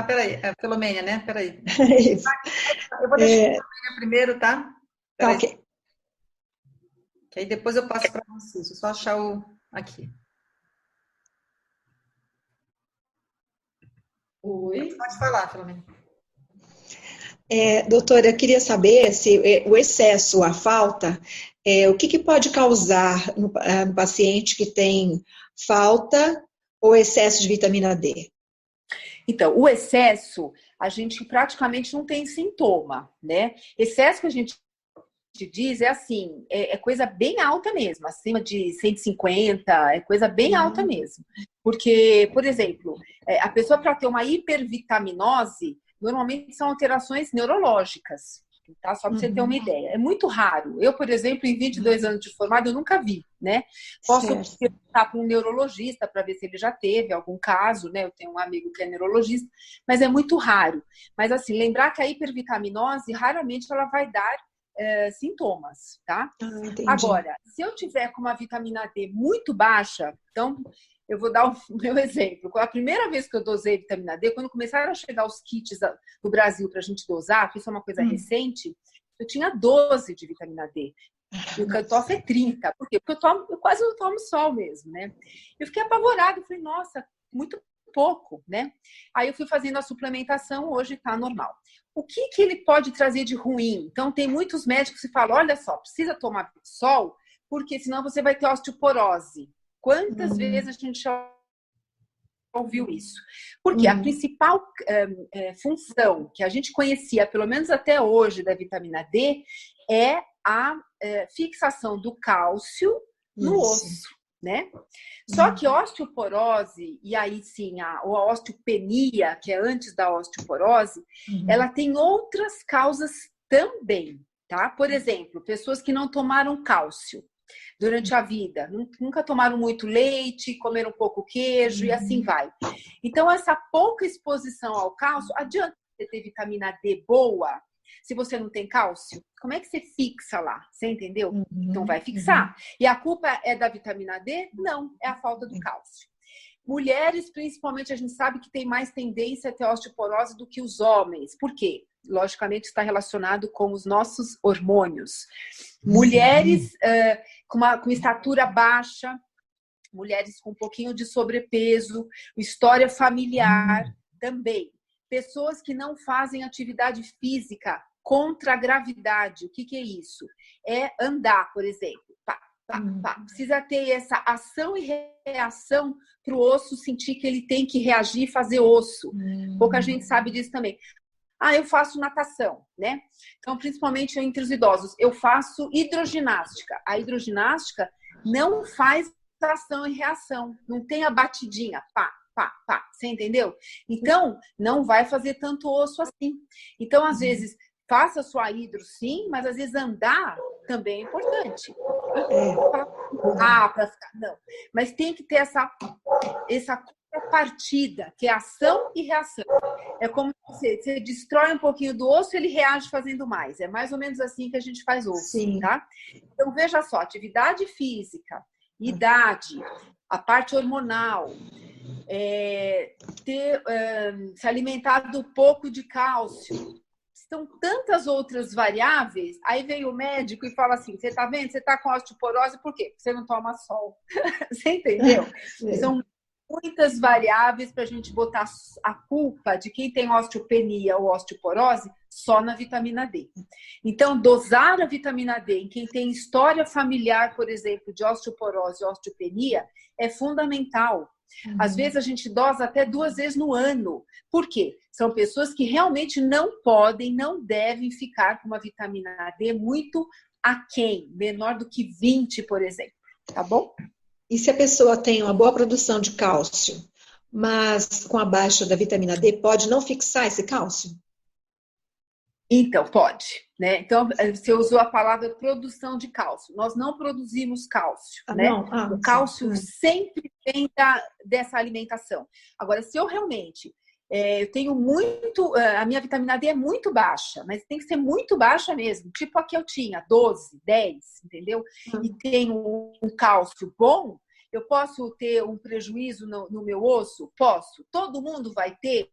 Peraí, é Filomênia, né? Peraí. Isso. Eu vou deixar a Filomênia primeiro, tá? Tá, ok. Que aí depois eu passo para vocês. Eu só achar aqui. Oi? Pode falar, Filomênia. Doutora, eu queria saber se o excesso, a falta, o que pode causar no paciente que tem falta ou excesso de vitamina D? Então, o excesso, a gente praticamente não tem sintoma, né? Excesso que a gente diz é assim, é coisa bem alta mesmo, acima de 150, é coisa bem alta mesmo. Porque, por exemplo, a pessoa para ter uma hipervitaminose, normalmente são alterações neurológicas, tá? Só para você ter uma ideia. É muito raro. Eu, por exemplo, em 22 anos de formado, eu nunca vi, né? Posso perguntar para um neurologista para ver se ele já teve algum caso, né? Eu tenho um amigo que é neurologista, mas é muito raro. Mas, assim, lembrar que a hipervitaminose, raramente ela vai dar sintomas, tá? Agora, se eu tiver com uma vitamina D muito baixa, então eu vou dar o meu exemplo. A primeira vez que eu dosei vitamina D, quando começaram a chegar os kits do Brasil para a gente dosar, que isso é uma coisa recente, eu tinha 12 de vitamina D. E o cutoff é 30. Por quê? Porque eu quase não tomo sol mesmo, né? Eu fiquei apavorada. Falei, nossa, muito pouco, né? Aí eu fui fazendo a suplementação, hoje está normal. O que ele pode trazer de ruim? Então, tem muitos médicos que falam, olha só, precisa tomar sol, porque senão você vai ter osteoporose. Quantas vezes a gente já ouviu isso? Porque a principal função que a gente conhecia, pelo menos até hoje, da vitamina D, é a fixação do cálcio no osso, né? Só que a osteoporose, e aí sim, a osteopenia, que é antes da osteoporose, ela tem outras causas também, tá? Por exemplo, pessoas que não tomaram cálcio durante a vida, nunca tomaram muito leite, comeram pouco queijo e assim vai. Então, essa pouca exposição ao cálcio, adianta você ter vitamina D boa se você não tem cálcio? Como é que você fixa lá? Você entendeu? Então vai fixar. E a culpa é da vitamina D? Não, é a falta do cálcio. Mulheres, principalmente, a gente sabe que tem mais tendência a ter osteoporose do que os homens. Por quê? Logicamente está relacionado com os nossos hormônios. Mulheres com estatura baixa, mulheres com um pouquinho de sobrepeso, história familiar também. Pessoas que não fazem atividade física contra a gravidade. O que é isso? É andar, por exemplo. Pá, pá, pá. Precisa ter essa ação e reação para o osso sentir que ele tem que reagir e fazer osso. Pouca gente sabe disso também. Eu faço natação, né? Então, principalmente entre os idosos, eu faço hidroginástica. A hidroginástica não faz ação e reação, não tem a batidinha, pá, pá, pá, você entendeu? Então, não vai fazer tanto osso assim. Então, às vezes, faça sua hidro, sim, mas às vezes andar também é importante. Para ficar, não. Mas tem que ter essa partida, que é ação e reação. É como você destrói um pouquinho do osso, ele reage fazendo mais. É mais ou menos assim que a gente faz osso, tá? Então, veja só, atividade física, idade, a parte hormonal, se alimentar do pouco de cálcio. São tantas outras variáveis. Aí vem o médico e fala assim, você tá vendo? Você tá com osteoporose, por quê? Porque você não toma sol. Você entendeu? São muitas variáveis para a gente botar a culpa de quem tem osteopenia ou osteoporose só na vitamina D. Então, dosar a vitamina D em quem tem história familiar, por exemplo, de osteoporose e osteopenia, é fundamental. Às vezes a gente dosa até 2 vezes no ano. Por quê? São pessoas que realmente não podem, não devem ficar com uma vitamina D muito aquém, menor do que 20, por exemplo. Tá bom? E se a pessoa tem uma boa produção de cálcio, mas com a baixa da vitamina D, pode não fixar esse cálcio? Então, pode, né? Então, você usou a palavra produção de cálcio. Nós não produzimos cálcio, né? O cálcio sempre vem dessa alimentação. Agora, se eu realmente eu tenho muito... A minha vitamina D é muito baixa, mas tem que ser muito baixa mesmo. Tipo a que eu tinha, 12, 10, entendeu? E tenho um cálcio bom, eu posso ter um prejuízo no meu osso? Posso. Todo mundo vai ter?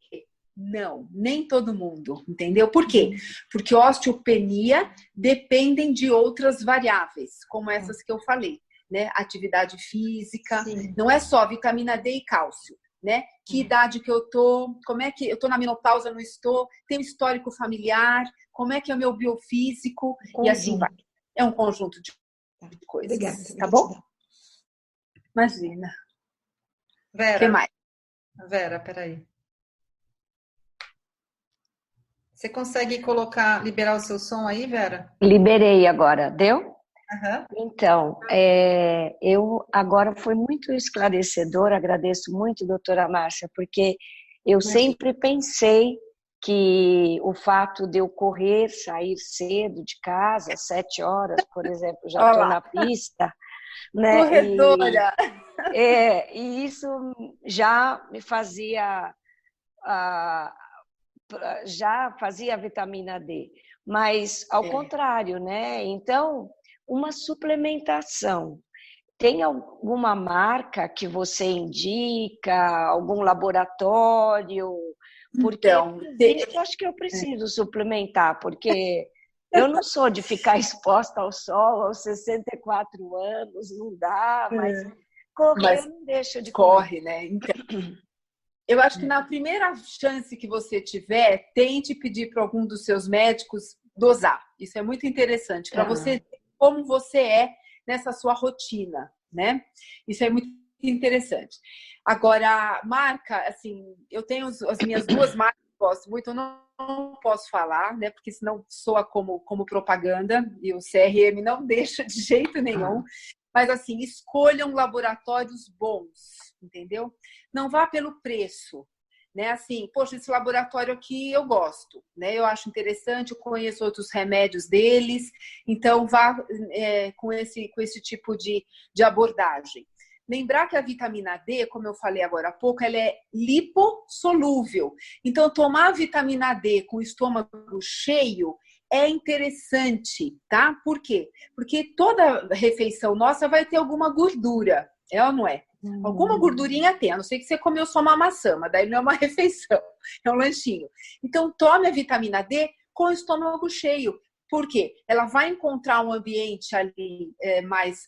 Não, nem todo mundo, entendeu? Por quê? Porque osteopenia dependem de outras variáveis, como essas que eu falei, né? Atividade física, não é só vitamina D e cálcio, né? Que idade que eu tô, como é que eu tô na menopausa, não estou, tem um histórico familiar, como é que é o meu biofísico e assim vai. É um conjunto de coisas. Obrigada, tá bom? Imagina. Vera. O que mais? Vera, peraí. Você consegue liberar o seu som aí, Vera? Liberei agora, deu? Uhum. Então, eu agora foi muito esclarecedor, agradeço muito, doutora Márcia, porque eu sempre pensei que o fato de eu sair cedo de casa, 7 horas, por exemplo, já estou na pista, né? Corredora! E isso já me fazia, já fazia a vitamina D, mas ao contrário, né? Então, uma suplementação. Tem alguma marca que você indica, algum laboratório? Porque Então, eu acho que eu preciso suplementar, porque eu não sou de ficar exposta ao sol aos 64 anos, não dá, mas correr não deixa de correr. Corre, né? Então, eu acho que na primeira chance que você tiver, tente pedir para algum dos seus médicos dosar. Isso é muito interessante, para você ver como você é nessa sua rotina, né? Isso é muito interessante. Agora, marca, assim, eu tenho as minhas 2 marcas que eu gosto muito, eu não posso falar, né? Porque senão soa como propaganda e o CRM não deixa de jeito nenhum. Mas, assim, escolham laboratórios bons, entendeu? Não vá pelo preço, né? Assim, poxa, esse laboratório aqui eu gosto, né? Eu acho interessante, eu conheço outros remédios deles, então vá com esse tipo de abordagem. Lembrar que a vitamina D, como eu falei agora há pouco, ela é lipossolúvel. Então, tomar vitamina D com o estômago cheio é interessante, tá? Por quê? Porque toda refeição nossa vai ter alguma gordura, é ou não é? Alguma gordurinha tem, a não ser que você comeu só uma maçã, mas daí não é uma refeição, é um lanchinho. Então, tome a vitamina D com o estômago cheio. Por quê? Ela vai encontrar um ambiente ali mais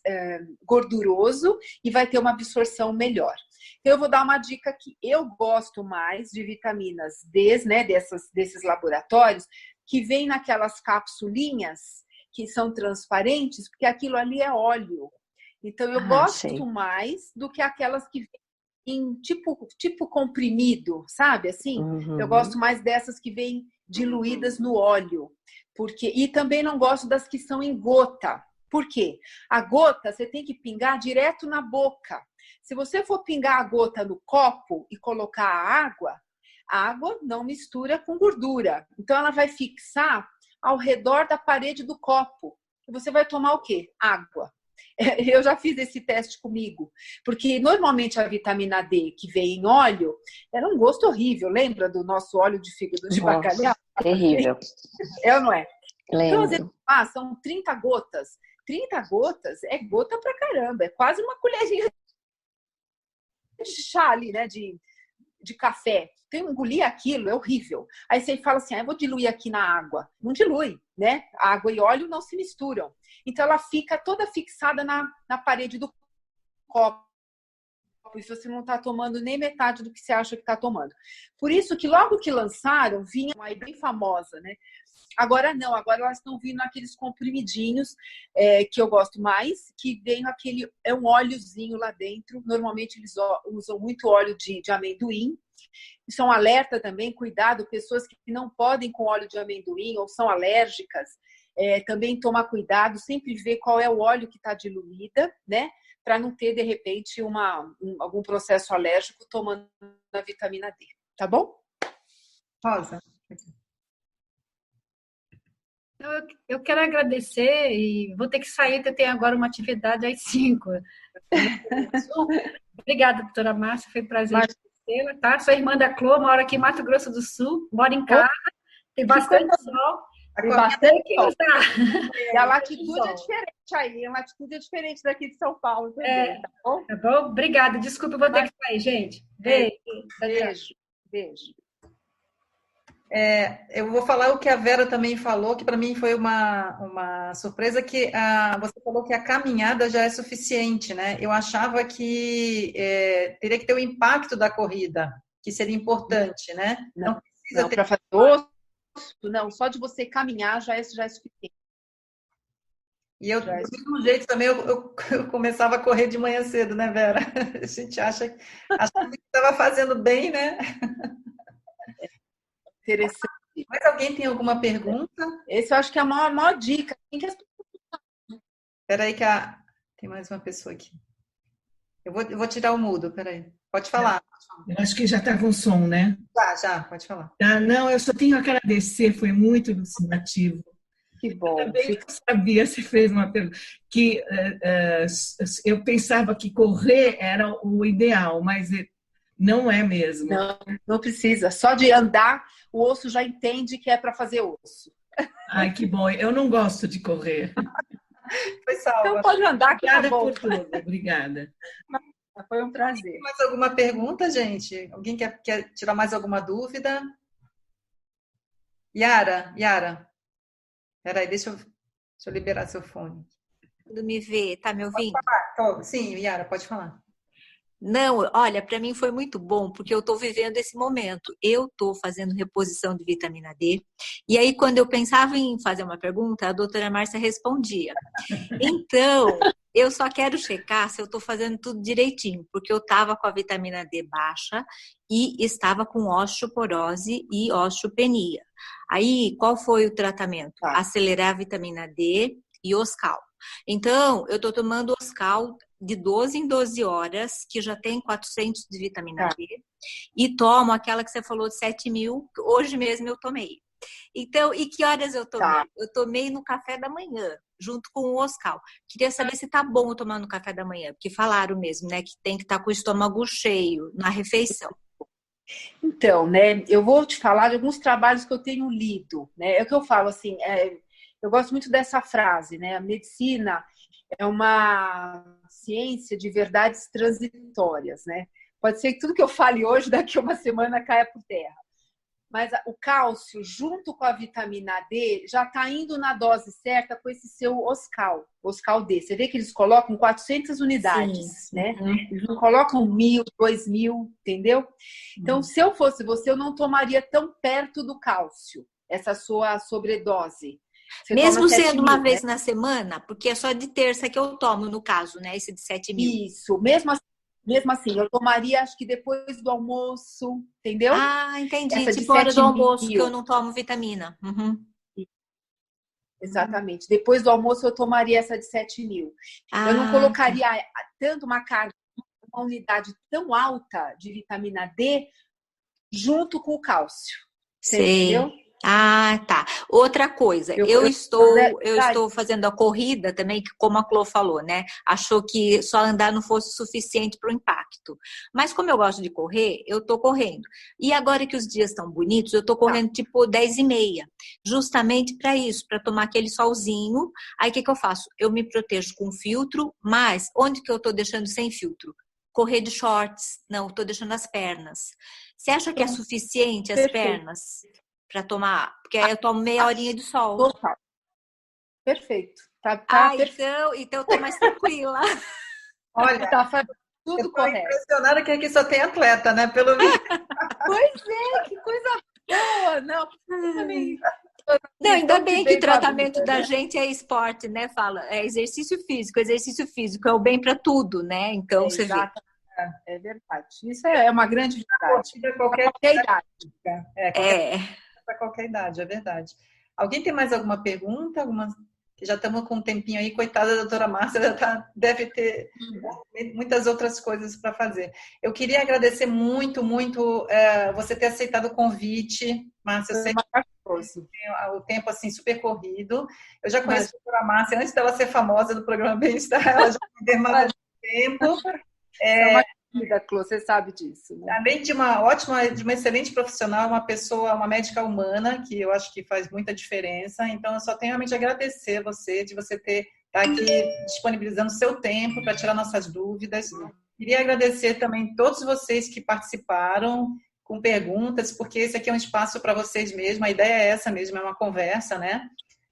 gorduroso e vai ter uma absorção melhor. Então, eu vou dar uma dica aqui. Eu gosto mais de vitaminas D, né, desses laboratórios, que vem naquelas capsulinhas que são transparentes, porque aquilo ali é óleo. Então, eu gosto mais do que aquelas que vêm em tipo comprimido, sabe? Assim, eu gosto mais dessas que vêm diluídas no óleo. E também não gosto das que são em gota. Por quê? A gota você tem que pingar direto na boca. Se você for pingar a gota no copo e colocar a água não mistura com gordura. Então, ela vai fixar ao redor da parede do copo. E você vai tomar o quê? Água. Eu já fiz esse teste comigo, porque normalmente a vitamina D que vem em óleo era um gosto horrível. Lembra do nosso óleo de fígado de bacalhau? Terrível. É ou não é? Lembro. Então, às vezes, são 30 gotas. 30 gotas é gota pra caramba. É quase uma colherinha de chá ali, né? De café. Então, engolir aquilo é horrível. Aí você fala assim, eu vou diluir aqui na água. Não dilui, né? Água e óleo não se misturam. Então, ela fica toda fixada na parede do copo. E você não está tomando nem metade do que você acha que está tomando. Por isso que logo que lançaram, vinha uma aí bem famosa, né? Agora não, agora elas estão vindo aqueles comprimidinhos que eu gosto mais, que vem um óleozinho lá dentro. Normalmente eles usam muito óleo de amendoim. Isso é um alerta também, cuidado, pessoas que não podem com óleo de amendoim ou são alérgicas, também tomar cuidado, sempre ver qual é o óleo que está diluída, né? Para não ter, de repente, algum processo alérgico tomando a vitamina D. Tá bom? Rosa. Eu quero agradecer e vou ter que sair, que eu tenho agora uma atividade às 5. Obrigada, doutora Márcia, foi um prazer conhecê-la, tá? Sou irmã da Clô, moro aqui em Mato Grosso do Sul, moro em casa, tem bastante sol. Tem bastante sol. E a latitude é diferente aí, a latitude é diferente daqui de São Paulo também, tá bom? Tá bom? Obrigada, desculpa, eu vou ter que sair, gente. Beijo. Eu vou falar o que a Vera também falou, que para mim foi uma surpresa, que você falou que a caminhada já é suficiente, né? Eu achava que teria que ter o impacto da corrida, que seria importante, né? Não precisa ter... para fazer osso, não, só de você caminhar já é suficiente. E eu, do mesmo jeito também, eu começava a correr de manhã cedo, né, Vera? A gente acha que estava fazendo bem, né? Interessante. Mais alguém tem alguma pergunta? Esse eu acho que é a maior dica. Espera aí tem mais uma pessoa aqui. Eu vou tirar o mudo, peraí. Pode falar. Eu acho que já está com som, né? Já, pode falar. Não, eu só tenho a agradecer, foi muito elucidativo. Que bom. Também não sabia, você fez uma pergunta, que eu pensava que correr era o ideal, mas não é mesmo. Não precisa. Só de andar, o osso já entende que é para fazer osso. Ai, que bom. Eu não gosto de correr. Foi salva. Então pode andar que Obrigada tá bom. por tudo. Obrigada. Foi um prazer. Tem mais alguma pergunta, gente? Alguém quer tirar mais alguma dúvida? Yara. Peraí, deixa eu liberar seu fone. Me ver, tá me ouvindo? Sim, Yara, pode falar. Não, olha, para mim foi muito bom, porque eu estou vivendo esse momento. Eu estou fazendo reposição de vitamina D, e aí quando eu pensava em fazer uma pergunta, a doutora Márcia respondia. Então, eu só quero checar se eu estou fazendo tudo direitinho, porque eu estava com a vitamina D baixa e estava com osteoporose e osteopenia. Aí, qual foi o tratamento? Acelerar a vitamina D e Oscal. Então, eu estou tomando Oscal de 12 em 12 horas, que já tem 400 de vitamina D, e tomo aquela que você falou de 7.000, que hoje mesmo eu tomei. Então, e que horas eu tomei? Eu tomei no café da manhã, junto com o Oscal. Queria saber se tá bom eu tomar no café da manhã, porque falaram mesmo, né, que tem que estar com o estômago cheio na refeição. Então, né, eu vou te falar de alguns trabalhos que eu tenho lido, né, é o que eu falo, assim, eu gosto muito dessa frase, né, a medicina é uma ciência de verdades transitórias, né, pode ser que tudo que eu fale hoje, daqui a uma semana caia por terra, mas o cálcio, junto com a vitamina D, já está indo na dose certa com esse seu Oscal D. Você vê que eles colocam 400 unidades, Sim. né? Eles não colocam 1.000, 2.000, entendeu? Então, se eu fosse você, eu não tomaria tão perto do cálcio, essa sua sobredose. Você mesmo sendo uma 7.000, vez né? na semana, porque é só de terça que eu tomo, no caso, né? Esse de 7.000. Isso, mesmo assim, eu tomaria, acho que depois do almoço, entendeu? Ah, entendi. Essa de Tipo hora do 7.000. almoço, que eu não tomo vitamina. Uhum. Exatamente. Depois do almoço, eu tomaria essa de 7.000. Eu não colocaria tanto uma carga, uma unidade tão alta de vitamina D junto com o cálcio. Você entendeu? Ah, tá. Outra coisa, eu estou fazendo a corrida também, que como a Clô falou, né? Achou que só andar não fosse suficiente para o impacto. Mas como eu gosto de correr, eu estou correndo. E agora que os dias estão bonitos, eu estou correndo tipo 10h30. Justamente para isso, para tomar aquele solzinho. Aí o que eu faço? Eu me protejo com filtro, mas onde que eu estou deixando sem filtro? Correr de shorts. Não, estou deixando as pernas. Você acha que é suficiente as pernas? Para tomar, porque aí eu tomo meia horinha de sol. Total. Perfeito. Perfeito. Então eu tô mais tranquila. Olha, tá fazendo tudo correto. Impressionada que aqui só tem atleta, né? Pelo menos. Pois é, que coisa boa, não. Não, ainda bem que o tratamento da gente é esporte, né? Fala, é exercício físico é o bem para tudo, né? Então você vê. É verdade. Isso é uma grande verdade. Para qualquer idade. Para qualquer idade, é verdade. Alguém tem mais alguma pergunta? Que já estamos com um tempinho aí, coitada da doutora Márcia, deve ter muitas outras coisas para fazer. Eu queria agradecer muito, muito você ter aceitado o convite, Márcia. Eu sei que o tempo assim super corrido. Eu já conheço a doutora Márcia antes dela ser famosa do programa Bem-Estar, ela já me demanda tempo. Você sabe disso, né? Além de uma excelente profissional, uma pessoa, uma médica humana, que eu acho que faz muita diferença. Então, eu só tenho realmente a agradecer de você estar aqui disponibilizando seu tempo para tirar nossas dúvidas. Queria agradecer também todos vocês que participaram com perguntas, porque esse aqui é um espaço para vocês mesmos. A ideia é essa mesmo, é uma conversa, né?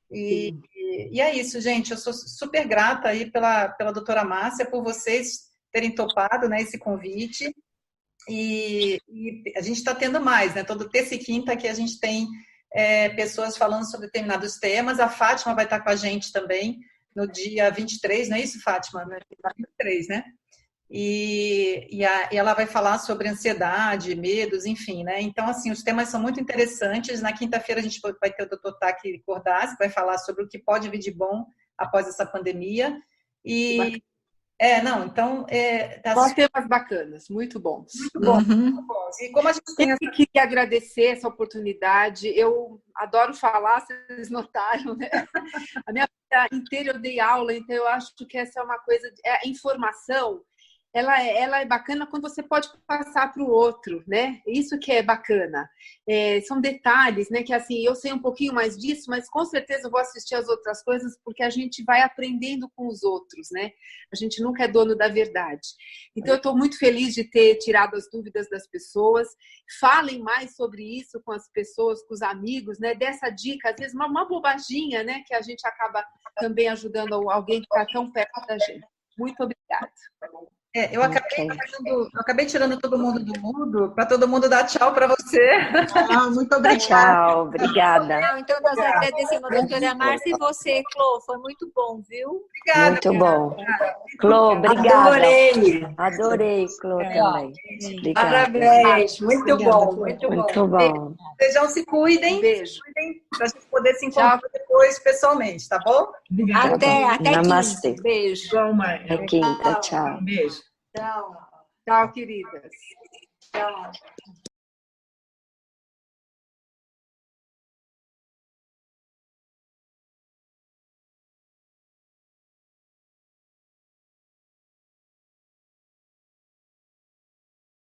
E é isso, gente. Eu sou super grata aí pela doutora Márcia, por vocês terem topado, né, esse convite, e a gente está tendo mais, né, todo terça e quinta que a gente tem pessoas falando sobre determinados temas. A Fátima vai estar com a gente também no dia 23, não é isso, Fátima? 23, né? e ela vai falar sobre ansiedade, medos, enfim, né? Então, assim, os temas são muito interessantes. Na quinta-feira a gente vai ter o Dr. Taki Cordaz, que vai falar sobre o que pode vir de bom após essa pandemia. E não, então só temas bacanas, muito bons. Muito bom, muito bons. E como a gente tem Eu queria agradecer essa oportunidade. Eu adoro falar, vocês notaram, né? A minha vida inteira eu dei aula, então eu acho que essa é uma coisa. A informação, ela é bacana quando você pode passar para o outro, né? Isso que é bacana. São detalhes, né? Que assim, eu sei um pouquinho mais disso, mas com certeza eu vou assistir as outras coisas porque a gente vai aprendendo com os outros, né? A gente nunca é dono da verdade. Então eu estou muito feliz de ter tirado as dúvidas das pessoas. Falem mais sobre isso com as pessoas, com os amigos, né? Dessa dica, às vezes uma bobaginha, né? Que a gente acaba também ajudando alguém que está tão perto da gente. Muito obrigada. Eu acabei tirando todo mundo do mundo para todo mundo dar tchau para você. Muito obrigada. Tchau, obrigada. Então, nós agradecemos a doutora Márcia e você, Clô. Foi muito bom, viu? Obrigada. Muito bom. Clô, obrigada. Adorei, Clô, também. Obrigada. Parabéns, muito bom, muito bom. Muito bom. Sejam, se cuidem. Beijo. Para a gente poder se encontrar depois pessoalmente, tá bom? Obrigada. Até Namastê. quinta. Beijo. Igual, Maia. Até quinta, tchau. Um beijo. Tchau, queridas. Tchau.